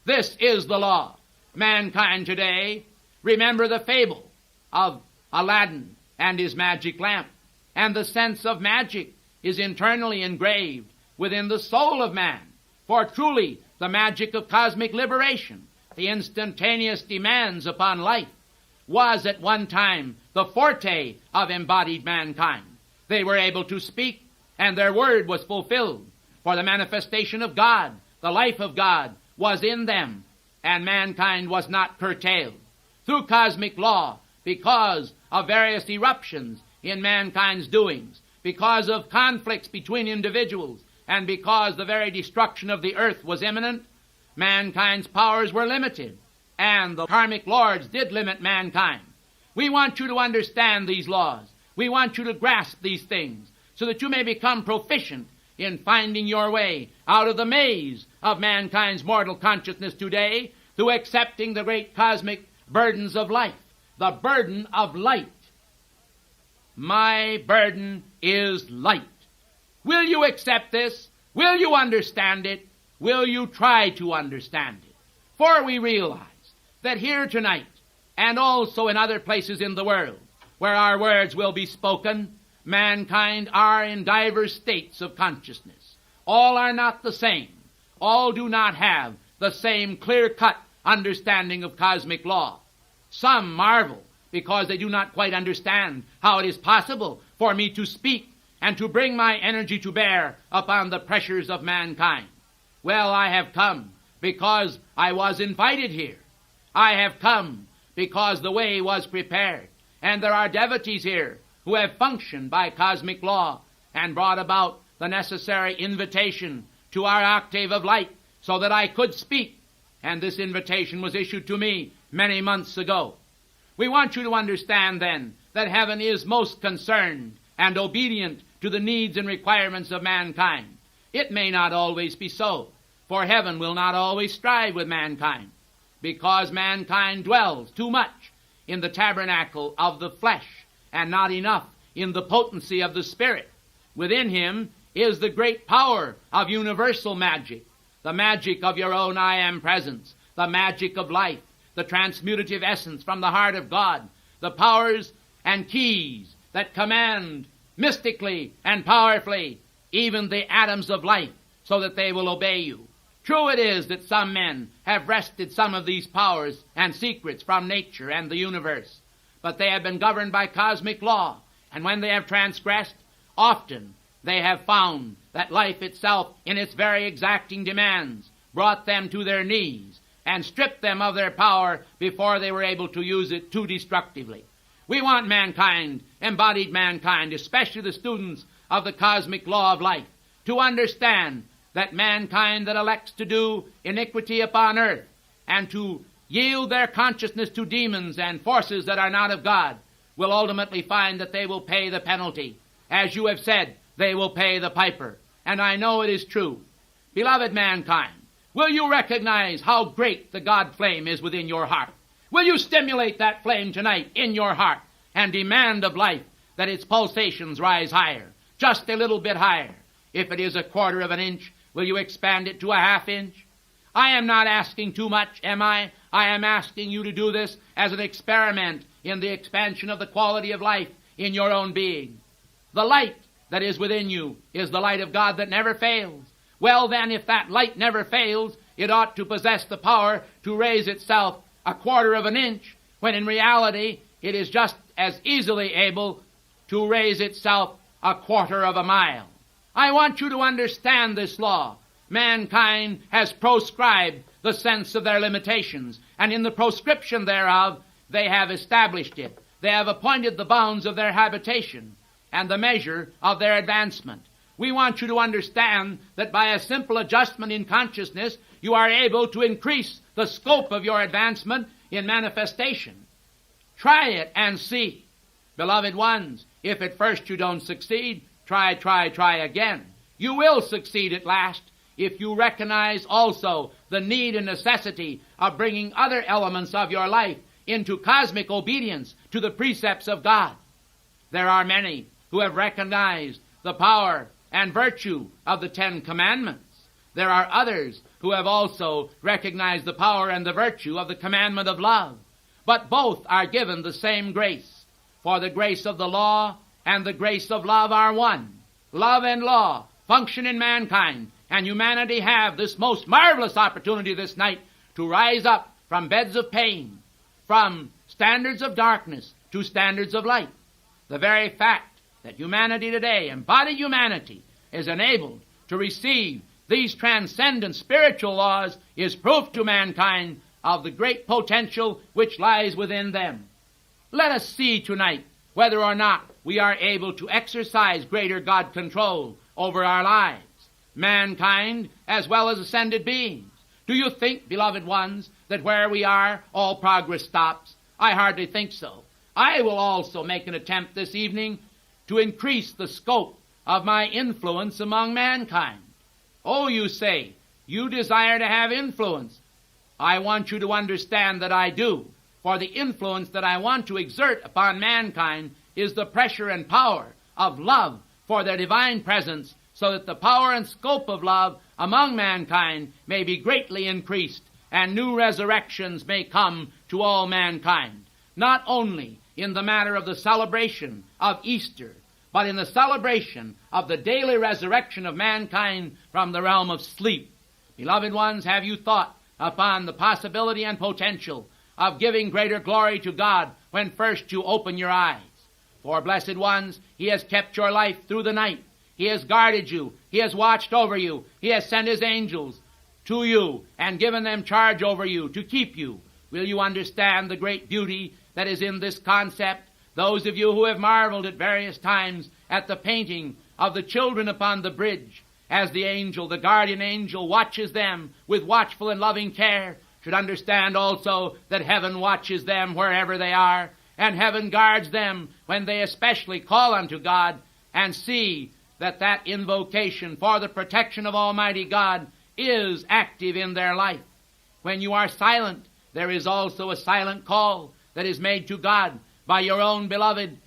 This is the law. Mankind today, remember the fable of Aladdin and his magic lamp. And the sense of magic is internally engraved within the soul of man. For truly, the magic of cosmic liberation, the instantaneous demands upon life, was at one time the forte of embodied mankind. They were able to speak, and their word was fulfilled. For the manifestation of God, the life of God, was in them, and mankind was not curtailed. Through cosmic law, because of various eruptions in mankind's doings, because of conflicts between individuals, and because the very destruction of the earth was imminent, mankind's powers were limited, and the karmic lords did limit mankind. We want you to understand these laws. We want you to grasp these things, so that you may become proficient in finding your way out of the maze of mankind's mortal consciousness today through accepting the great cosmic burdens of life, the burden of light. My burden is light. Will you accept this? Will you understand it? Will you try to understand it? For we realize that here tonight, and also in other places in the world, where our words will be spoken, mankind are in divers states of consciousness. All are not the same. All do not have the same clear-cut understanding of cosmic law. Some marvel because they do not quite understand how it is possible for me to speak and to bring my energy to bear upon the pressures of mankind. Well, I have come because I was invited here. I have come because the way was prepared, and there are devotees here who have functioned by cosmic law and brought about the necessary invitation to our octave of light so that I could speak, and this invitation was issued to me many months ago. We want you to understand, then, that heaven is most concerned and obedient to the needs and requirements of mankind. It may not always be so, for heaven will not always strive with mankind, because mankind dwells too much in the tabernacle of the flesh and not enough in the potency of the Spirit. Within him is the great power of universal magic, the magic of your own I Am presence, the magic of life, the transmutative essence from the heart of God, the powers and keys that command mystically and powerfully even the atoms of life so that they will obey you. True it is that some men have wrested some of these powers and secrets from nature and the universe, but they have been governed by cosmic law, and when they have transgressed, often they have found that life itself, in its very exacting demands, brought them to their knees and stripped them of their power before they were able to use it too destructively. We want mankind, embodied mankind, especially the students of the cosmic law of life, to understand that mankind that elects to do iniquity upon earth and to yield their consciousness to demons and forces that are not of God will ultimately find that they will pay the penalty. As you have said, they will pay the piper. And I know it is true. Beloved mankind, will you recognize how great the God flame is within your heart? Will you stimulate that flame tonight in your heart and demand of life that its pulsations rise higher, just a little bit higher? If it is a quarter of an inch, will you expand it to a half inch? I am not asking too much, am I? I am asking you to do this as an experiment in the expansion of the quality of life in your own being. The light that is within you is the light of God that never fails. Well then, if that light never fails, it ought to possess the power to raise itself a quarter of an inch, when in reality it is just as easily able to raise itself a quarter of a mile. I want you to understand this law. Mankind has proscribed the sense of their limitations, and in the proscription thereof they have established it. They have appointed the bounds of their habitation and the measure of their advancement. We want you to understand that by a simple adjustment in consciousness, you are able to increase the scope of your advancement in manifestation. Try it and see. Beloved ones, if at first you don't succeed, try again. You will succeed at last if you recognize also the need and necessity of bringing other elements of your life into cosmic obedience to the precepts of God. There are many who have recognized the power and virtue of the 10 Commandments. There are others who have also recognized the power and the virtue of the commandment of love. But both are given the same grace. For the grace of the law and the grace of love are one. Love and law function in mankind, and humanity have this most marvelous opportunity this night to rise up from beds of pain, from standards of darkness to standards of light. The very fact that humanity today, embodied humanity, is enabled to receive these transcendent spiritual laws is proof to mankind of the great potential which lies within them. Let us see tonight whether or not we are able to exercise greater God control over our lives, mankind as well as ascended beings. Do you think, beloved ones, that where we are, all progress stops? I hardly think so. I will also make an attempt this evening to increase the scope of my influence among mankind. Oh, you say, you desire to have influence. I want you to understand that I do, for the influence that I want to exert upon mankind is the pressure and power of love for their divine presence, so that the power and scope of love among mankind may be greatly increased, and new resurrections may come to all mankind, not only in the matter of the celebration of Easter, but in the celebration of the daily resurrection of mankind from the realm of sleep. Beloved ones, have you thought upon the possibility and potential of giving greater glory to God when first you open your eyes? For, blessed ones, He has kept your life through the night. He has guarded you. He has watched over you. He has sent His angels to you and given them charge over you to keep you. Will you understand the great beauty that is in this concept? Those of you who have marveled at various times at the painting of the children upon the bridge, as the angel, the guardian angel, watches them with watchful and loving care, should understand also that heaven watches them wherever they are, and heaven guards them when they especially call unto God and see that that invocation for the protection of Almighty God is active in their life. When you are silent, there is also a silent call that is made to God by your own beloved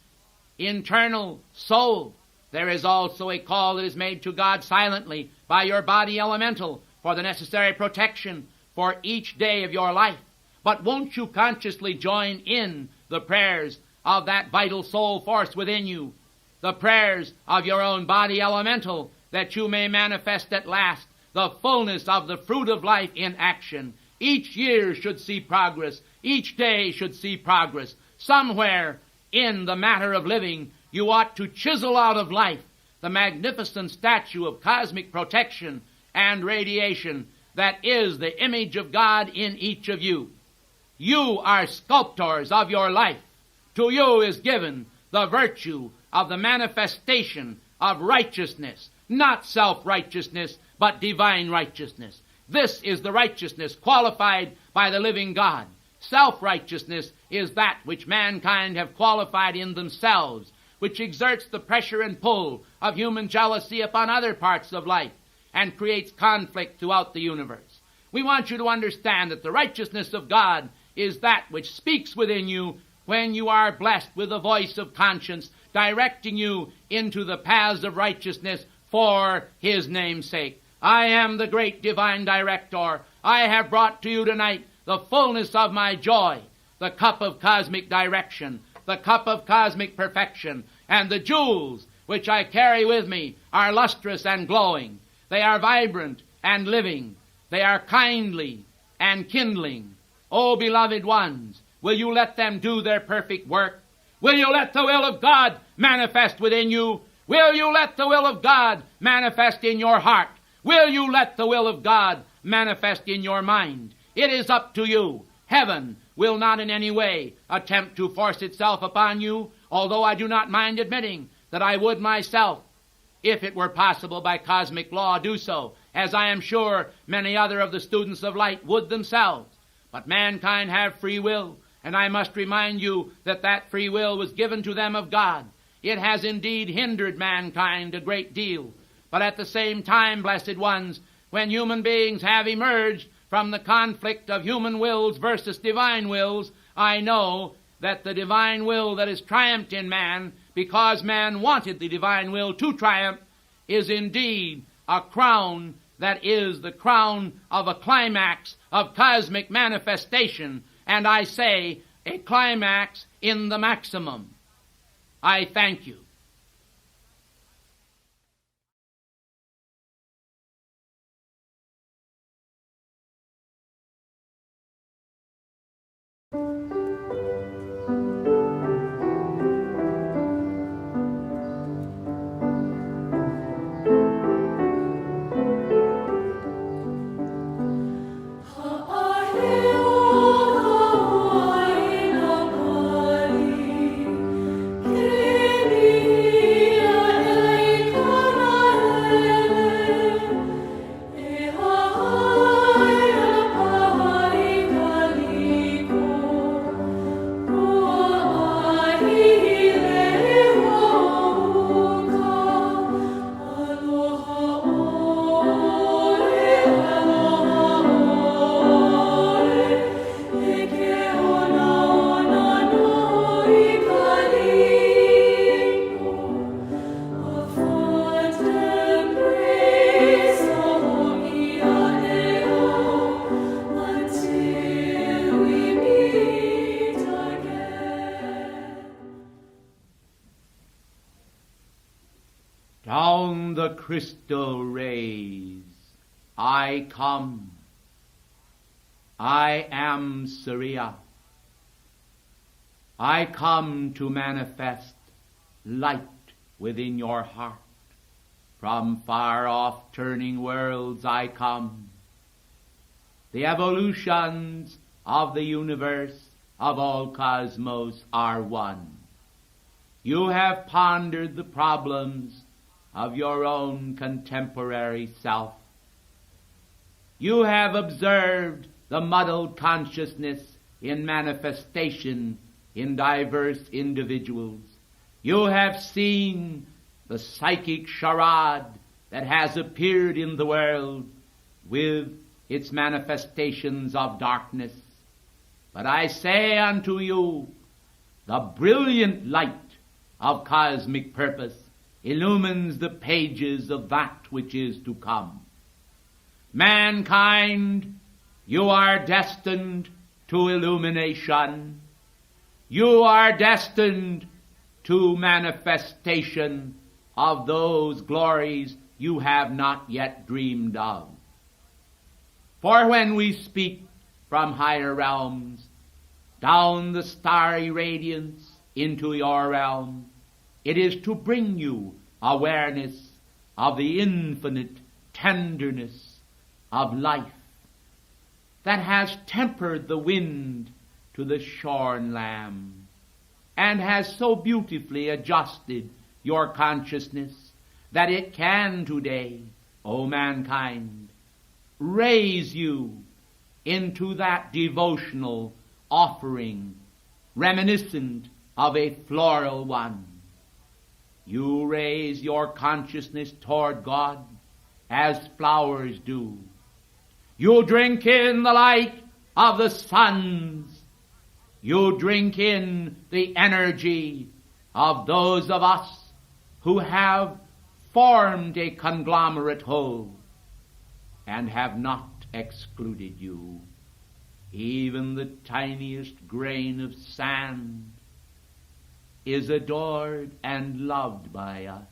internal soul. There is also a call that is made to God silently by your body elemental for the necessary protection for each day of your life. But won't you consciously join in the prayers of that vital soul force within you, the prayers of your own body elemental, that you may manifest at last the fullness of the fruit of life in action? Each year should see progress. Each day should see progress. Somewhere in the matter of living, you ought to chisel out of life the magnificent statue of cosmic protection and radiation that is the image of God in each of you. You are sculptors of your life. To you is given the virtue of the manifestation of righteousness, not self-righteousness, but divine righteousness. This is the righteousness qualified by the living God. Self-righteousness is that which mankind have qualified in themselves, which exerts the pressure and pull of human jealousy upon other parts of life and creates conflict throughout the universe. We want you to understand that the righteousness of God is that which speaks within you when you are blessed with the voice of conscience, directing you into the paths of righteousness for His name's sake. I am the great divine director. I have brought to you tonight the fullness of my joy, the cup of cosmic direction, the cup of cosmic perfection, and the jewels which I carry with me are lustrous and glowing. They are vibrant and living. They are kindly and kindling. O beloved ones, will you let them do their perfect work? Will you let the will of God manifest within you? Will you let the will of God manifest in your heart? Will you let the will of God manifest in your mind? It is up to you. Heaven will not in any way attempt to force itself upon you, although I do not mind admitting that I would myself, if it were possible by cosmic law, do so, as I am sure many other of the students of light would themselves. But mankind have free will, and I must remind you that that free will was given to them of God. It has indeed hindered mankind a great deal, but at the same time, blessed ones, when human beings have emerged from the conflict of human wills versus divine wills, I know that the divine will that has triumphed in man, because man wanted the divine will to triumph, is indeed a crown that is the crown of a climax of cosmic manifestation, and I say a climax in the maximum. I thank you. Down the crystal rays I come. I am Surya. I come to manifest light within your heart. From far off turning worlds I come. The evolutions of the universe, of all cosmos, are one. You have pondered the problems of your own contemporary self. You have observed the muddled consciousness in manifestation in diverse individuals. You have seen the psychic charade that has appeared in the world with its manifestations of darkness. But I say unto you, the brilliant light of cosmic purpose illumines the pages of that which is to come. Mankind, you are destined to illumination. You are destined to manifestation of those glories you have not yet dreamed of. For when we speak from higher realms, down the starry radiance into your realm, it is to bring you awareness of the infinite tenderness of life that has tempered the wind to the shorn lamb and has so beautifully adjusted your consciousness that it can today, O mankind, raise you into that devotional offering reminiscent of a floral one. You raise your consciousness toward God as flowers do. You drink in the light of the suns. You drink in the energy of those of us who have formed a conglomerate whole and have not excluded you. Even the tiniest grain of sand is adored and loved by us.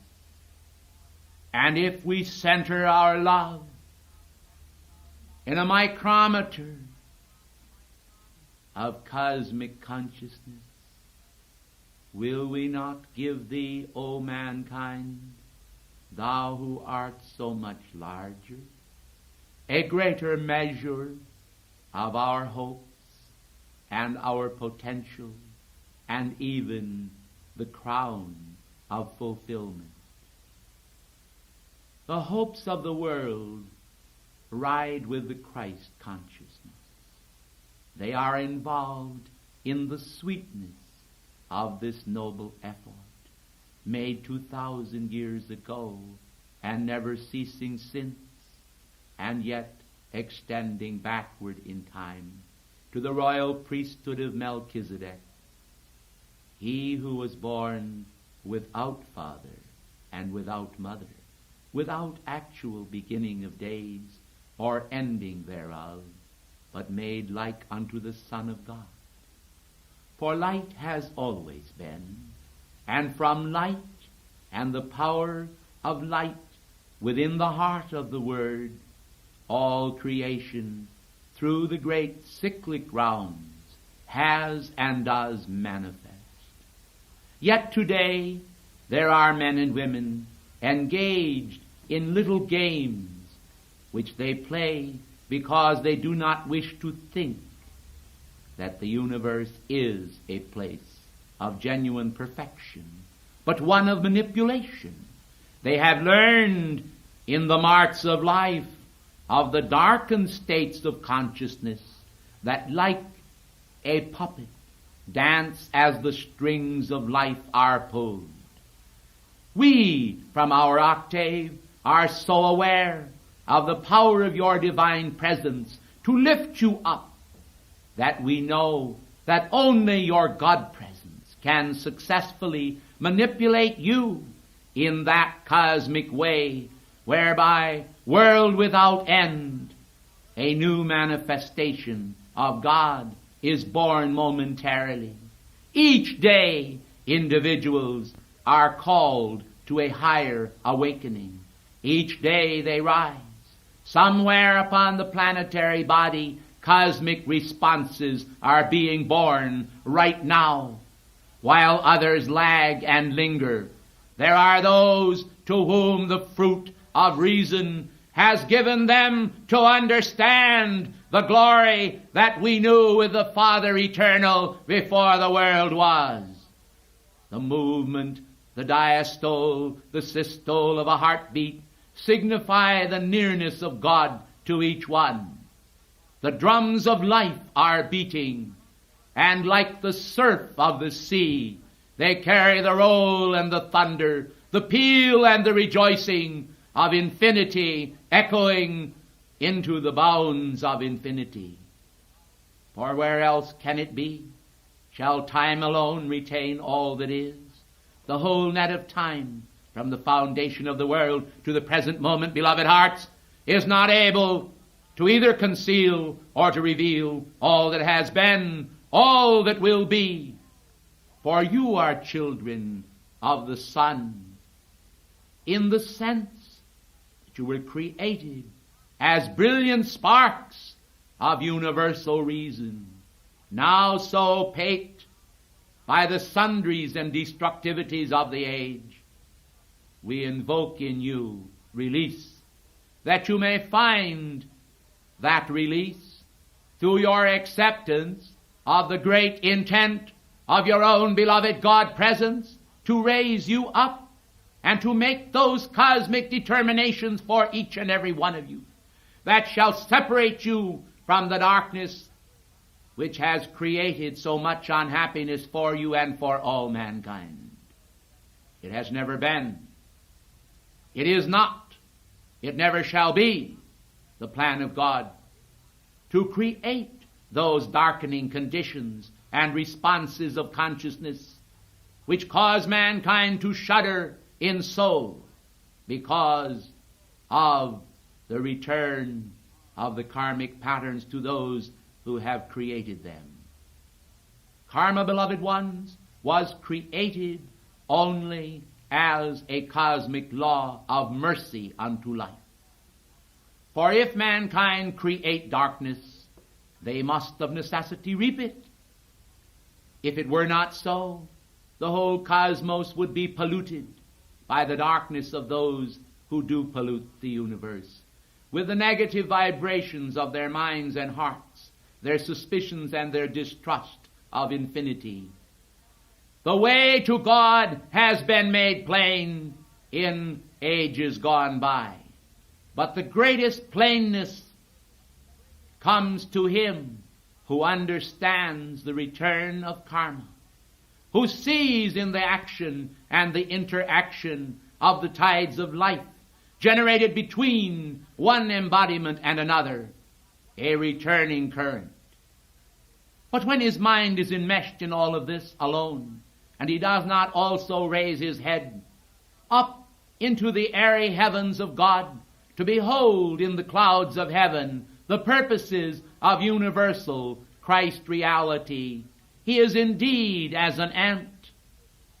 And if we center our love in a micrometer of cosmic consciousness, will we not give thee, O mankind, thou who art so much larger, a greater measure of our hopes and our potential, and even the crown of fulfillment? The hopes of the world ride with the Christ consciousness. They are involved in the sweetness of this noble effort, made 2,000 years ago and never ceasing since, and yet extending backward in time to the royal priesthood of Melchizedek, he who was born without father and without mother, without actual beginning of days or ending thereof, but made like unto the Son of God. For light has always been, and from light and the power of light within the heart of the Word, all creation through the great cyclic rounds has and does manifest. Yet today there are men and women engaged in little games which they play because they do not wish to think that the universe is a place of genuine perfection, but one of manipulation. They have learned in the marts of life, of the darkened states of consciousness, that like a puppet, dance as the strings of life are pulled. We, from our octave, are so aware of the power of your divine presence to lift you up, that we know that only your God presence can successfully manipulate you in that cosmic way whereby, world without end, a new manifestation of God is born momentarily. Each day, individuals are called to a higher awakening. Each day they rise. Somewhere upon the planetary body, cosmic responses are being born right now, while others lag and linger. There are those to whom the fruit of reason has given them to understand the glory that we knew with the Father eternal before the world was. The movement, the diastole, the systole of a heartbeat signify the nearness of God to each one. The drums of life are beating, and like the surf of the sea, they carry the roll and the thunder, the peal and the rejoicing of infinity echoing into the bounds of infinity. For where else can it be? Shall time alone retain all that is? The whole net of time, from the foundation of the world to the present moment, beloved hearts, is not able to either conceal or to reveal all that has been, all that will be. For you are children of the Son, in the sense that you were created as brilliant sparks of universal reason, now so paked by the sundries and destructivities of the age. We invoke in you release, that you may find that release through your acceptance of the great intent of your own beloved God presence to raise you up and to make those cosmic determinations for each and every one of you that shall separate you from the darkness which has created so much unhappiness for you and for all mankind. It has never been, it is not, it never shall be the plan of God to create those darkening conditions and responses of consciousness which cause mankind to shudder in soul because of the return of the karmic patterns to those who have created them. Karma, beloved ones, was created only as a cosmic law of mercy unto life. For if mankind create darkness, they must of necessity reap it. If it were not so, the whole cosmos would be polluted by the darkness of those who do pollute the universe, with the negative vibrations of their minds and hearts, their suspicions and their distrust of infinity. The way to God has been made plain in ages gone by, but the greatest plainness comes to him who understands the return of karma, who sees in the action and the interaction of the tides of life generated between one embodiment and another a returning current. But when his mind is enmeshed in all of this alone, and he does not also raise his head up into the airy heavens of God to behold in the clouds of heaven the purposes of universal Christ reality, he is indeed as an ant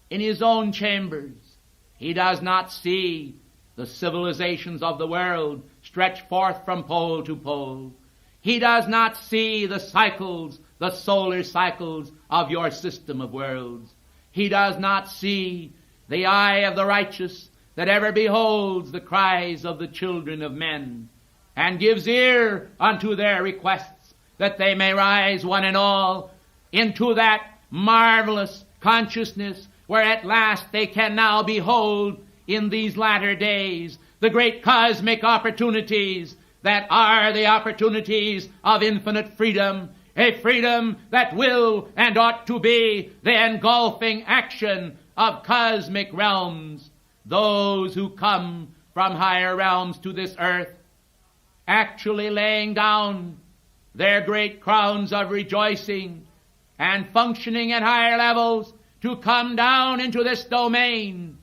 in his own chambers. He does not see the civilizations of the world stretch forth from pole to pole. He does not see the cycles, the solar cycles of your system of worlds. He does not see the eye of the righteous that ever beholds the cries of the children of men, and gives ear unto their requests, that they may rise one and all into that marvelous consciousness where at last they can now behold in these latter days the great cosmic opportunities that are the opportunities of infinite freedom, a freedom that will and ought to be the engulfing action of cosmic realms. Those who come from higher realms to this earth actually laying down their great crowns of rejoicing and functioning at higher levels to come down into this domain,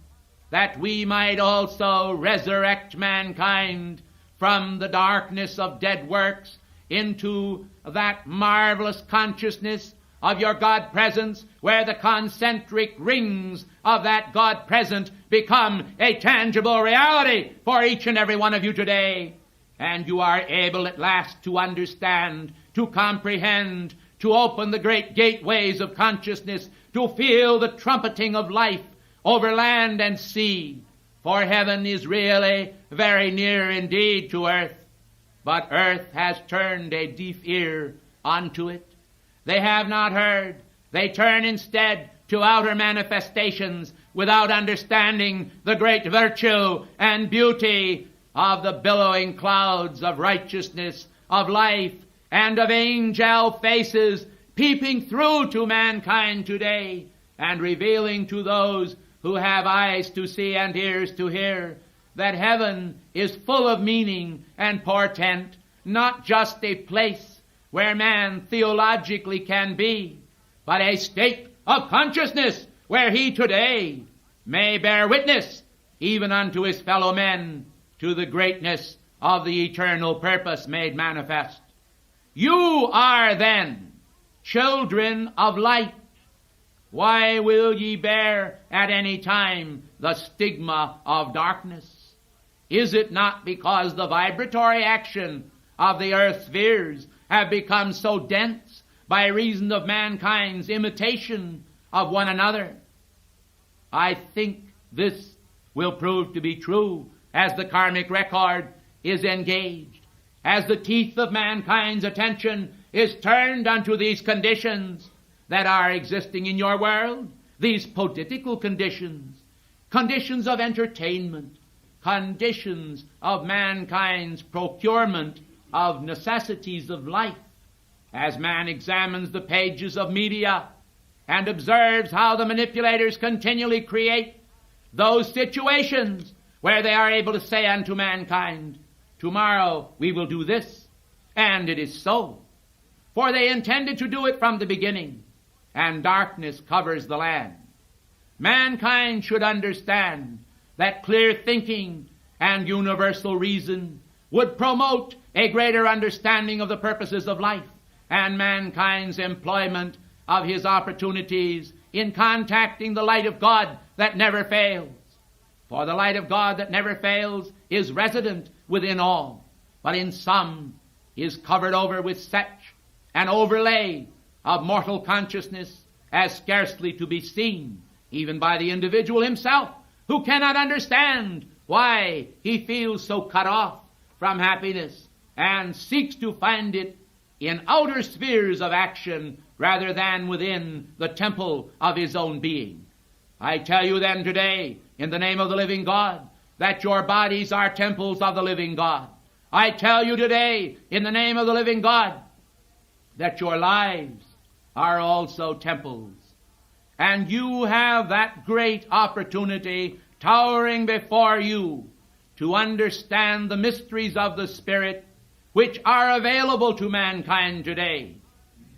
that we might also resurrect mankind from the darkness of dead works into that marvelous consciousness of your God presence, where the concentric rings of that God present become a tangible reality for each and every one of you today. And you are able at last to understand, to comprehend, to open the great gateways of consciousness, to feel the trumpeting of life over land and sea. For heaven is really very near indeed to earth, but earth has turned a deaf ear unto it. They have not heard. They turn instead to outer manifestations without understanding the great virtue and beauty of the billowing clouds of righteousness, of life, and of angel faces peeping through to mankind today and revealing to those who have eyes to see and ears to hear that heaven is full of meaning and portent, not just a place where man theologically can be, but a state of consciousness where he today may bear witness even unto his fellow men to the greatness of the eternal purpose made manifest. You are then children of light. Why will ye bear at any time the stigma of darkness? Is it not because the vibratory action of the earth's spheres have become so dense by reason of mankind's imitation of one another? I think this will prove to be true as the karmic record is engaged, as the teeth of mankind's attention is turned unto these conditions that are existing in your world, these political conditions, conditions of entertainment, conditions of mankind's procurement of necessities of life. As man examines the pages of media and observes how the manipulators continually create those situations where they are able to say unto mankind, tomorrow we will do this, and it is so. For they intended to do it from the beginning, and darkness covers the land. Mankind should understand that clear thinking and universal reason would promote a greater understanding of the purposes of life and mankind's employment of his opportunities in contacting the light of God that never fails. For the light of God that never fails is resident within all, but in some is covered over with such an overlay of mortal consciousness as scarcely to be seen even by the individual himself, who cannot understand why he feels so cut off from happiness and seeks to find it in outer spheres of action rather than within the temple of his own being. I tell you then today, in the name of the living God, that your bodies are temples of the living God. I tell you today, in the name of the living God, that your lives are also temples. And you have that great opportunity towering before you to understand the mysteries of the Spirit which are available to mankind today.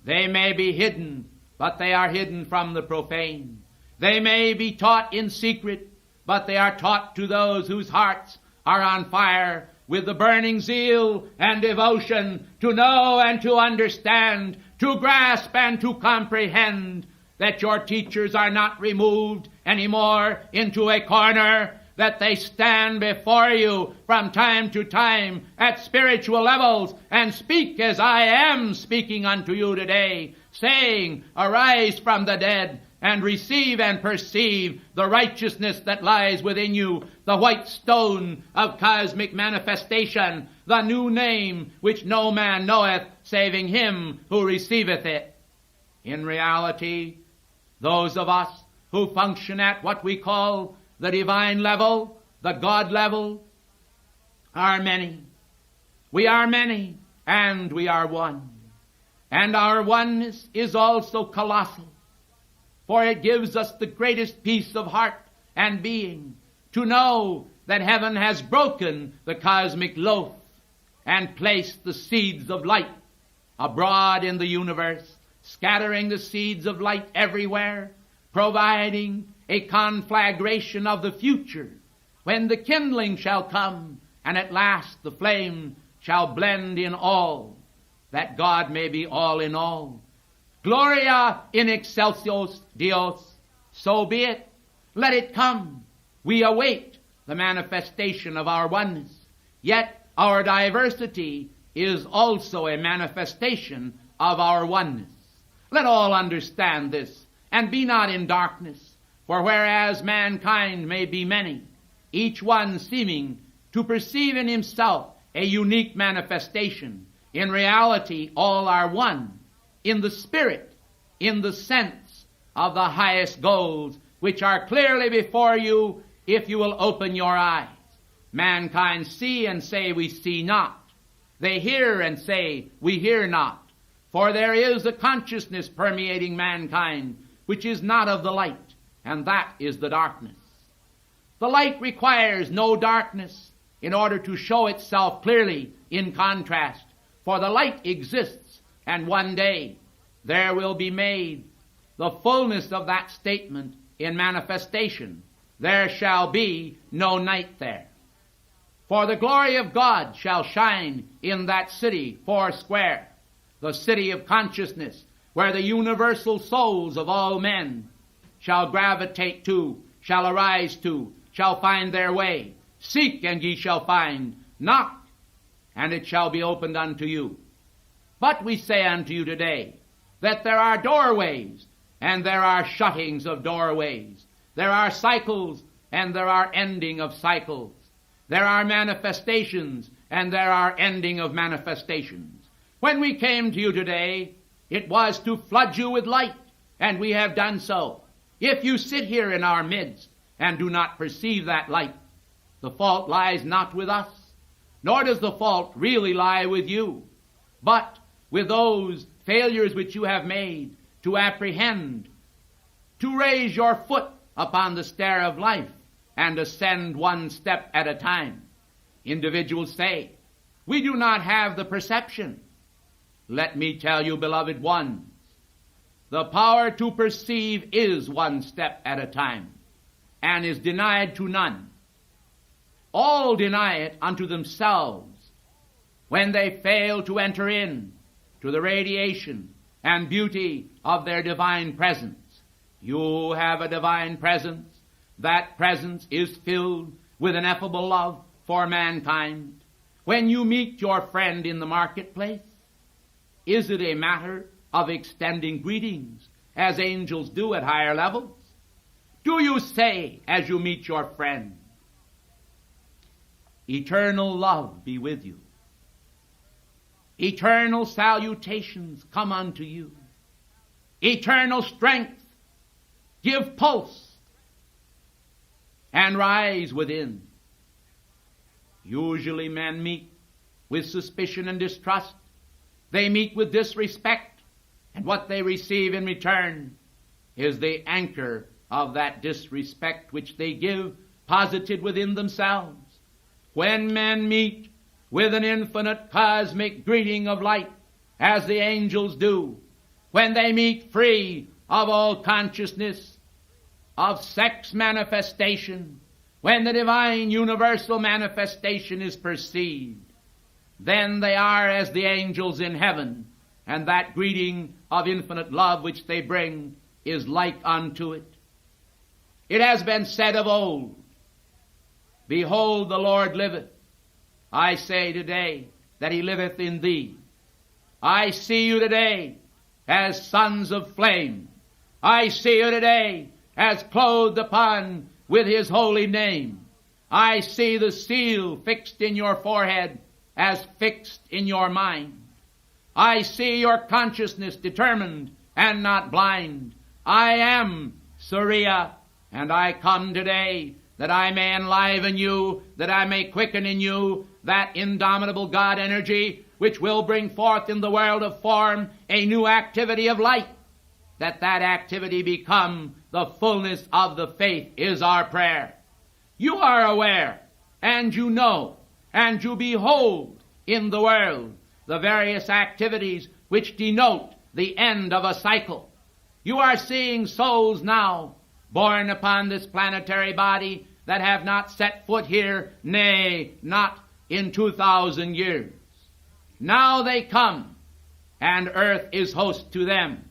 They may be hidden, but they are hidden from the profane. They may be taught in secret, but they are taught to those whose hearts are on fire with the burning zeal and devotion to know and to understand, to grasp and to comprehend that your teachers are not removed anymore into a corner, that they stand before you from time to time at spiritual levels and speak as I am speaking unto you today, saying, arise from the dead and receive and perceive the righteousness that lies within you, the white stone of cosmic manifestation, the new name which no man knoweth saving him who receiveth it. In reality, those of us who function at what we call the divine level, the God level, are many. We are many, and we are one. And our oneness is also colossal, for it gives us the greatest peace of heart and being to know that heaven has broken the cosmic loaf and placed the seeds of light abroad in the universe, scattering the seeds of light everywhere, providing a conflagration of the future, when the kindling shall come, and at last the flame shall blend in all, that God may be all in all. Gloria in excelsis Deus. So be it. Let it come. We await the manifestation of our oneness. Yet our diversity is also a manifestation of our oneness. Let all understand this, and be not in darkness. For whereas mankind may be many, each one seeming to perceive in himself a unique manifestation, in reality all are one, in the spirit, in the sense of the highest goals, which are clearly before you if you will open your eyes. Mankind see and say, we see not. They hear and say, we hear not. For there is a consciousness permeating mankind which is not of the light, and that is the darkness. The light requires no darkness in order to show itself clearly in contrast, for the light exists, and one day there will be made the fullness of that statement in manifestation. There shall be no night there. For the glory of God shall shine in that city foursquare, the city of consciousness, where the universal souls of all men shall gravitate to, shall arise to, shall find their way. Seek, and ye shall find. Knock, and it shall be opened unto you. But we say unto you today that there are doorways, and there are shuttings of doorways. There are cycles, and there are ending of cycles. There are manifestations, and there are ending of manifestations. When we came to you today, it was to flood you with light, and we have done so. If you sit here in our midst and do not perceive that light, the fault lies not with us, nor does the fault really lie with you, but with those failures which you have made to apprehend, to raise your foot upon the stair of life and ascend one step at a time. Individuals say, we do not have the perception. Let me tell you, beloved ones, the power to perceive is one step at a time, and is denied to none. All deny it unto themselves when they fail to enter in to the radiation and beauty of their divine presence. You have a divine presence. That presence is filled with ineffable love for mankind. When you meet your friend in the marketplace, is it a matter of extending greetings as angels do at higher levels? Do you say as you meet your friend, "Eternal love be with you. Eternal salutations come unto you. Eternal strength give pulse and rise within"? Usually men meet with suspicion and distrust. They meet with disrespect, and what they receive in return is the anchor of that disrespect which they give posited within themselves. When men meet with an infinite cosmic greeting of light, as the angels do, when they meet free of all consciousness of sex manifestation, when the divine universal manifestation is perceived, then they are as the angels in heaven, and that greeting of infinite love which they bring is like unto it. It has been said of old, "Behold, the Lord liveth. I say today that he liveth in thee." I see you today as sons of flame. I see you today as clothed upon with his holy name. I see the seal fixed in your forehead as fixed in your mind. I see your consciousness determined and not blind. I am Surya, and I come today that I may enliven you, that I may quicken in you that indomitable God energy which will bring forth in the world of form a new activity of light, that that activity become the fullness of the faith is our prayer. You are aware, and you know, and you behold in the world the various activities which denote the end of a cycle. You are seeing souls now born upon this planetary body that have not set foot here, nay, not in 2,000 years. Now they come, and earth is host to them.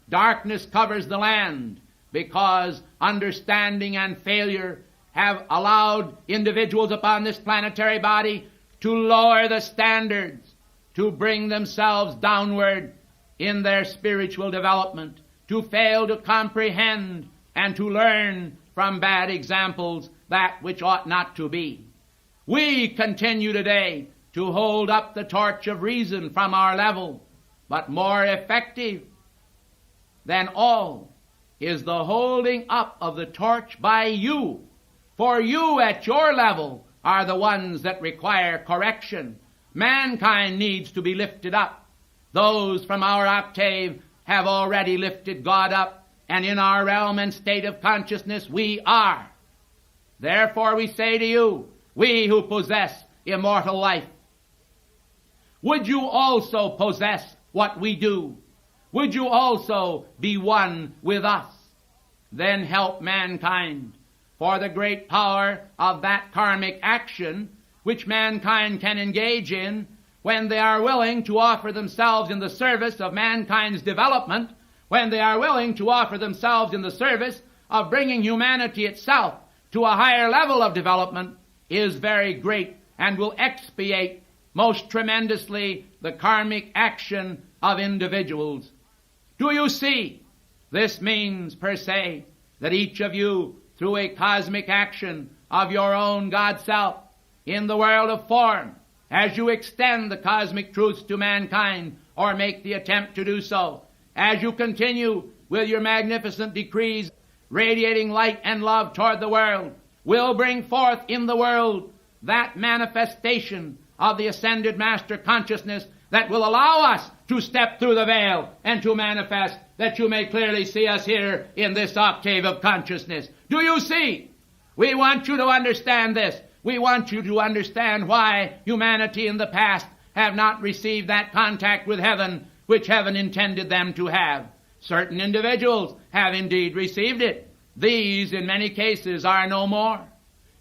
Darkness covers the land, because understanding and failure have allowed individuals upon this planetary body to lower the standards, to bring themselves downward in their spiritual development, to fail to comprehend and to learn from bad examples that which ought not to be. We continue today to hold up the torch of reason from our level, but more effective than all is the holding up of the torch by you. For you at your level are the ones that require correction. Mankind needs to be lifted up. Those from our octave have already lifted God up, and in our realm and state of consciousness we are. Therefore we say to you, we who possess immortal life, would you also possess what we do? Would you also be one with us? Then help mankind, for the great power of that karmic action which mankind can engage in when they are willing to offer themselves in the service of mankind's development, when they are willing to offer themselves in the service of bringing humanity itself to a higher level of development, is very great and will expiate most tremendously the karmic action of individuals. Do you see? This means, per se, that each of you, through a cosmic action of your own God-self in the world of form, as you extend the cosmic truths to mankind, or make the attempt to do so, as you continue with your magnificent decrees, radiating light and love toward the world, will bring forth in the world that manifestation of the ascended master consciousness that will allow us to step through the veil and to manifest, that you may clearly see us here in this octave of consciousness. Do you see? We want you to understand this. We want you to understand why humanity in the past have not received that contact with heaven which heaven intended them to have. Certain individuals have indeed received it. These, in many cases, are no more.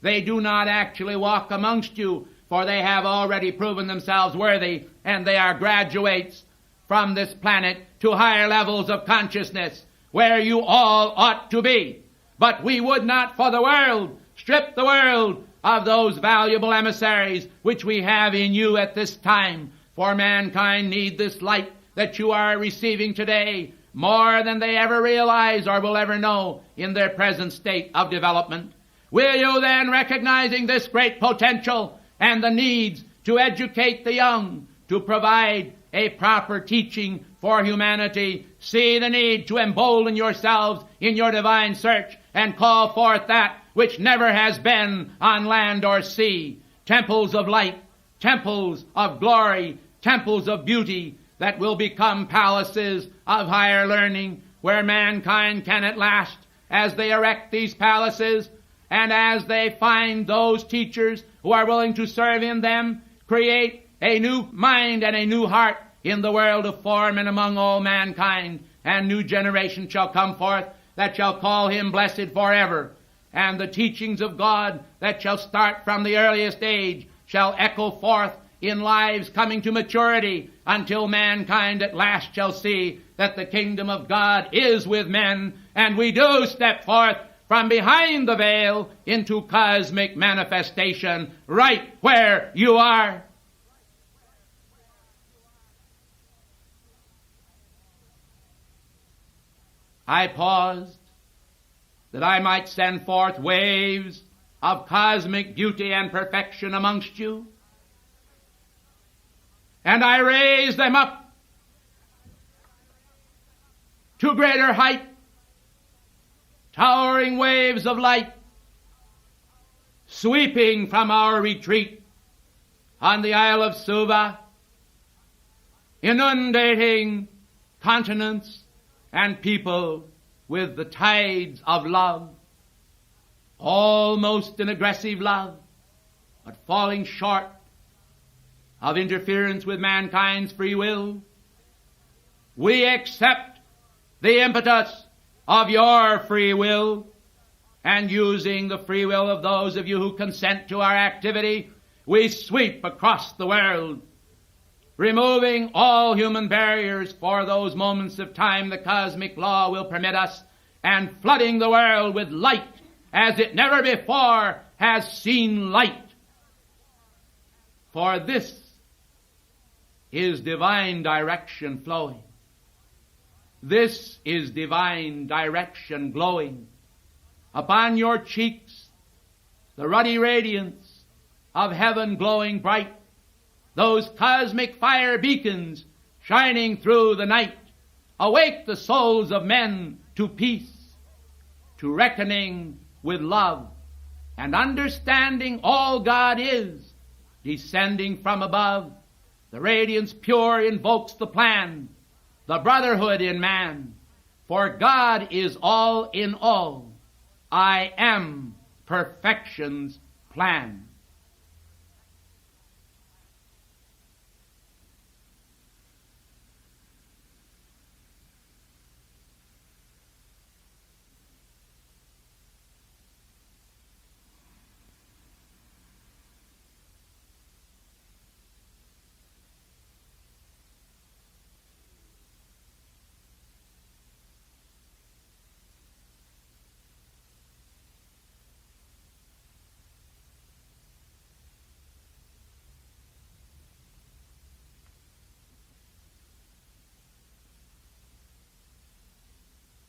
They do not actually walk amongst you, for they have already proven themselves worthy, and they are graduates from this planet to higher levels of consciousness, where you all ought to be. But we would not for the world strip the world of those valuable emissaries which we have in you at this time, for mankind need this light that you are receiving today more than they ever realize or will ever know in their present state of development. Will you then, recognizing this great potential and the needs to educate the young, to provide a proper teaching for humanity, see the need to embolden yourselves in your divine search and call forth that which never has been on land or sea, temples of light, temples of glory, temples of beauty that will become palaces of higher learning, where mankind can at last, as they erect these palaces and as they find those teachers who are willing to serve in them, create a new mind and a new heart in the world of form and among all mankind, and new generation shall come forth that shall call him blessed forever. And the teachings of God that shall start from the earliest age shall echo forth in lives coming to maturity until mankind at last shall see that the kingdom of God is with men, and we do step forth from behind the veil into cosmic manifestation right where you are. I paused that I might send forth waves of cosmic beauty and perfection amongst you, and I raised them up to greater height, towering waves of light, sweeping from our retreat on the Isle of Suva, inundating continents and people with the tides of love, almost an aggressive love, but falling short of interference with mankind's free will. We accept the impetus of your free will, and using the free will of those of you who consent to our activity, we sweep across the world, removing all human barriers for those moments of time the cosmic law will permit us, and flooding the world with light as it never before has seen light. For this is divine direction flowing. This is divine direction glowing. Upon your cheeks, the ruddy radiance of heaven glowing bright, those cosmic fire beacons shining through the night, awake the souls of men to peace, to reckoning with love, and understanding all God is, descending from above. The radiance pure invokes the plan, the brotherhood in man, for God is all in all. I am perfection's plan.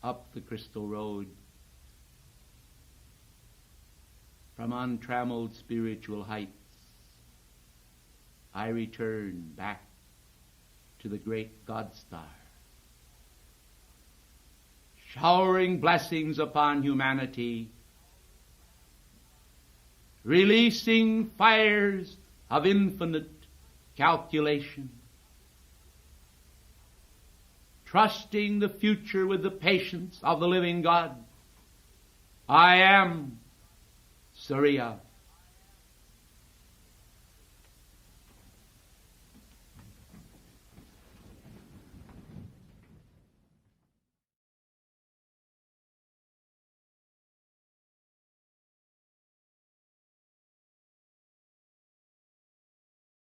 Up the crystal road, from untrammeled spiritual heights, I return back to the great God Star, showering blessings upon humanity, releasing fires of infinite calculation, trusting the future with the patience of the living God. I am Surya.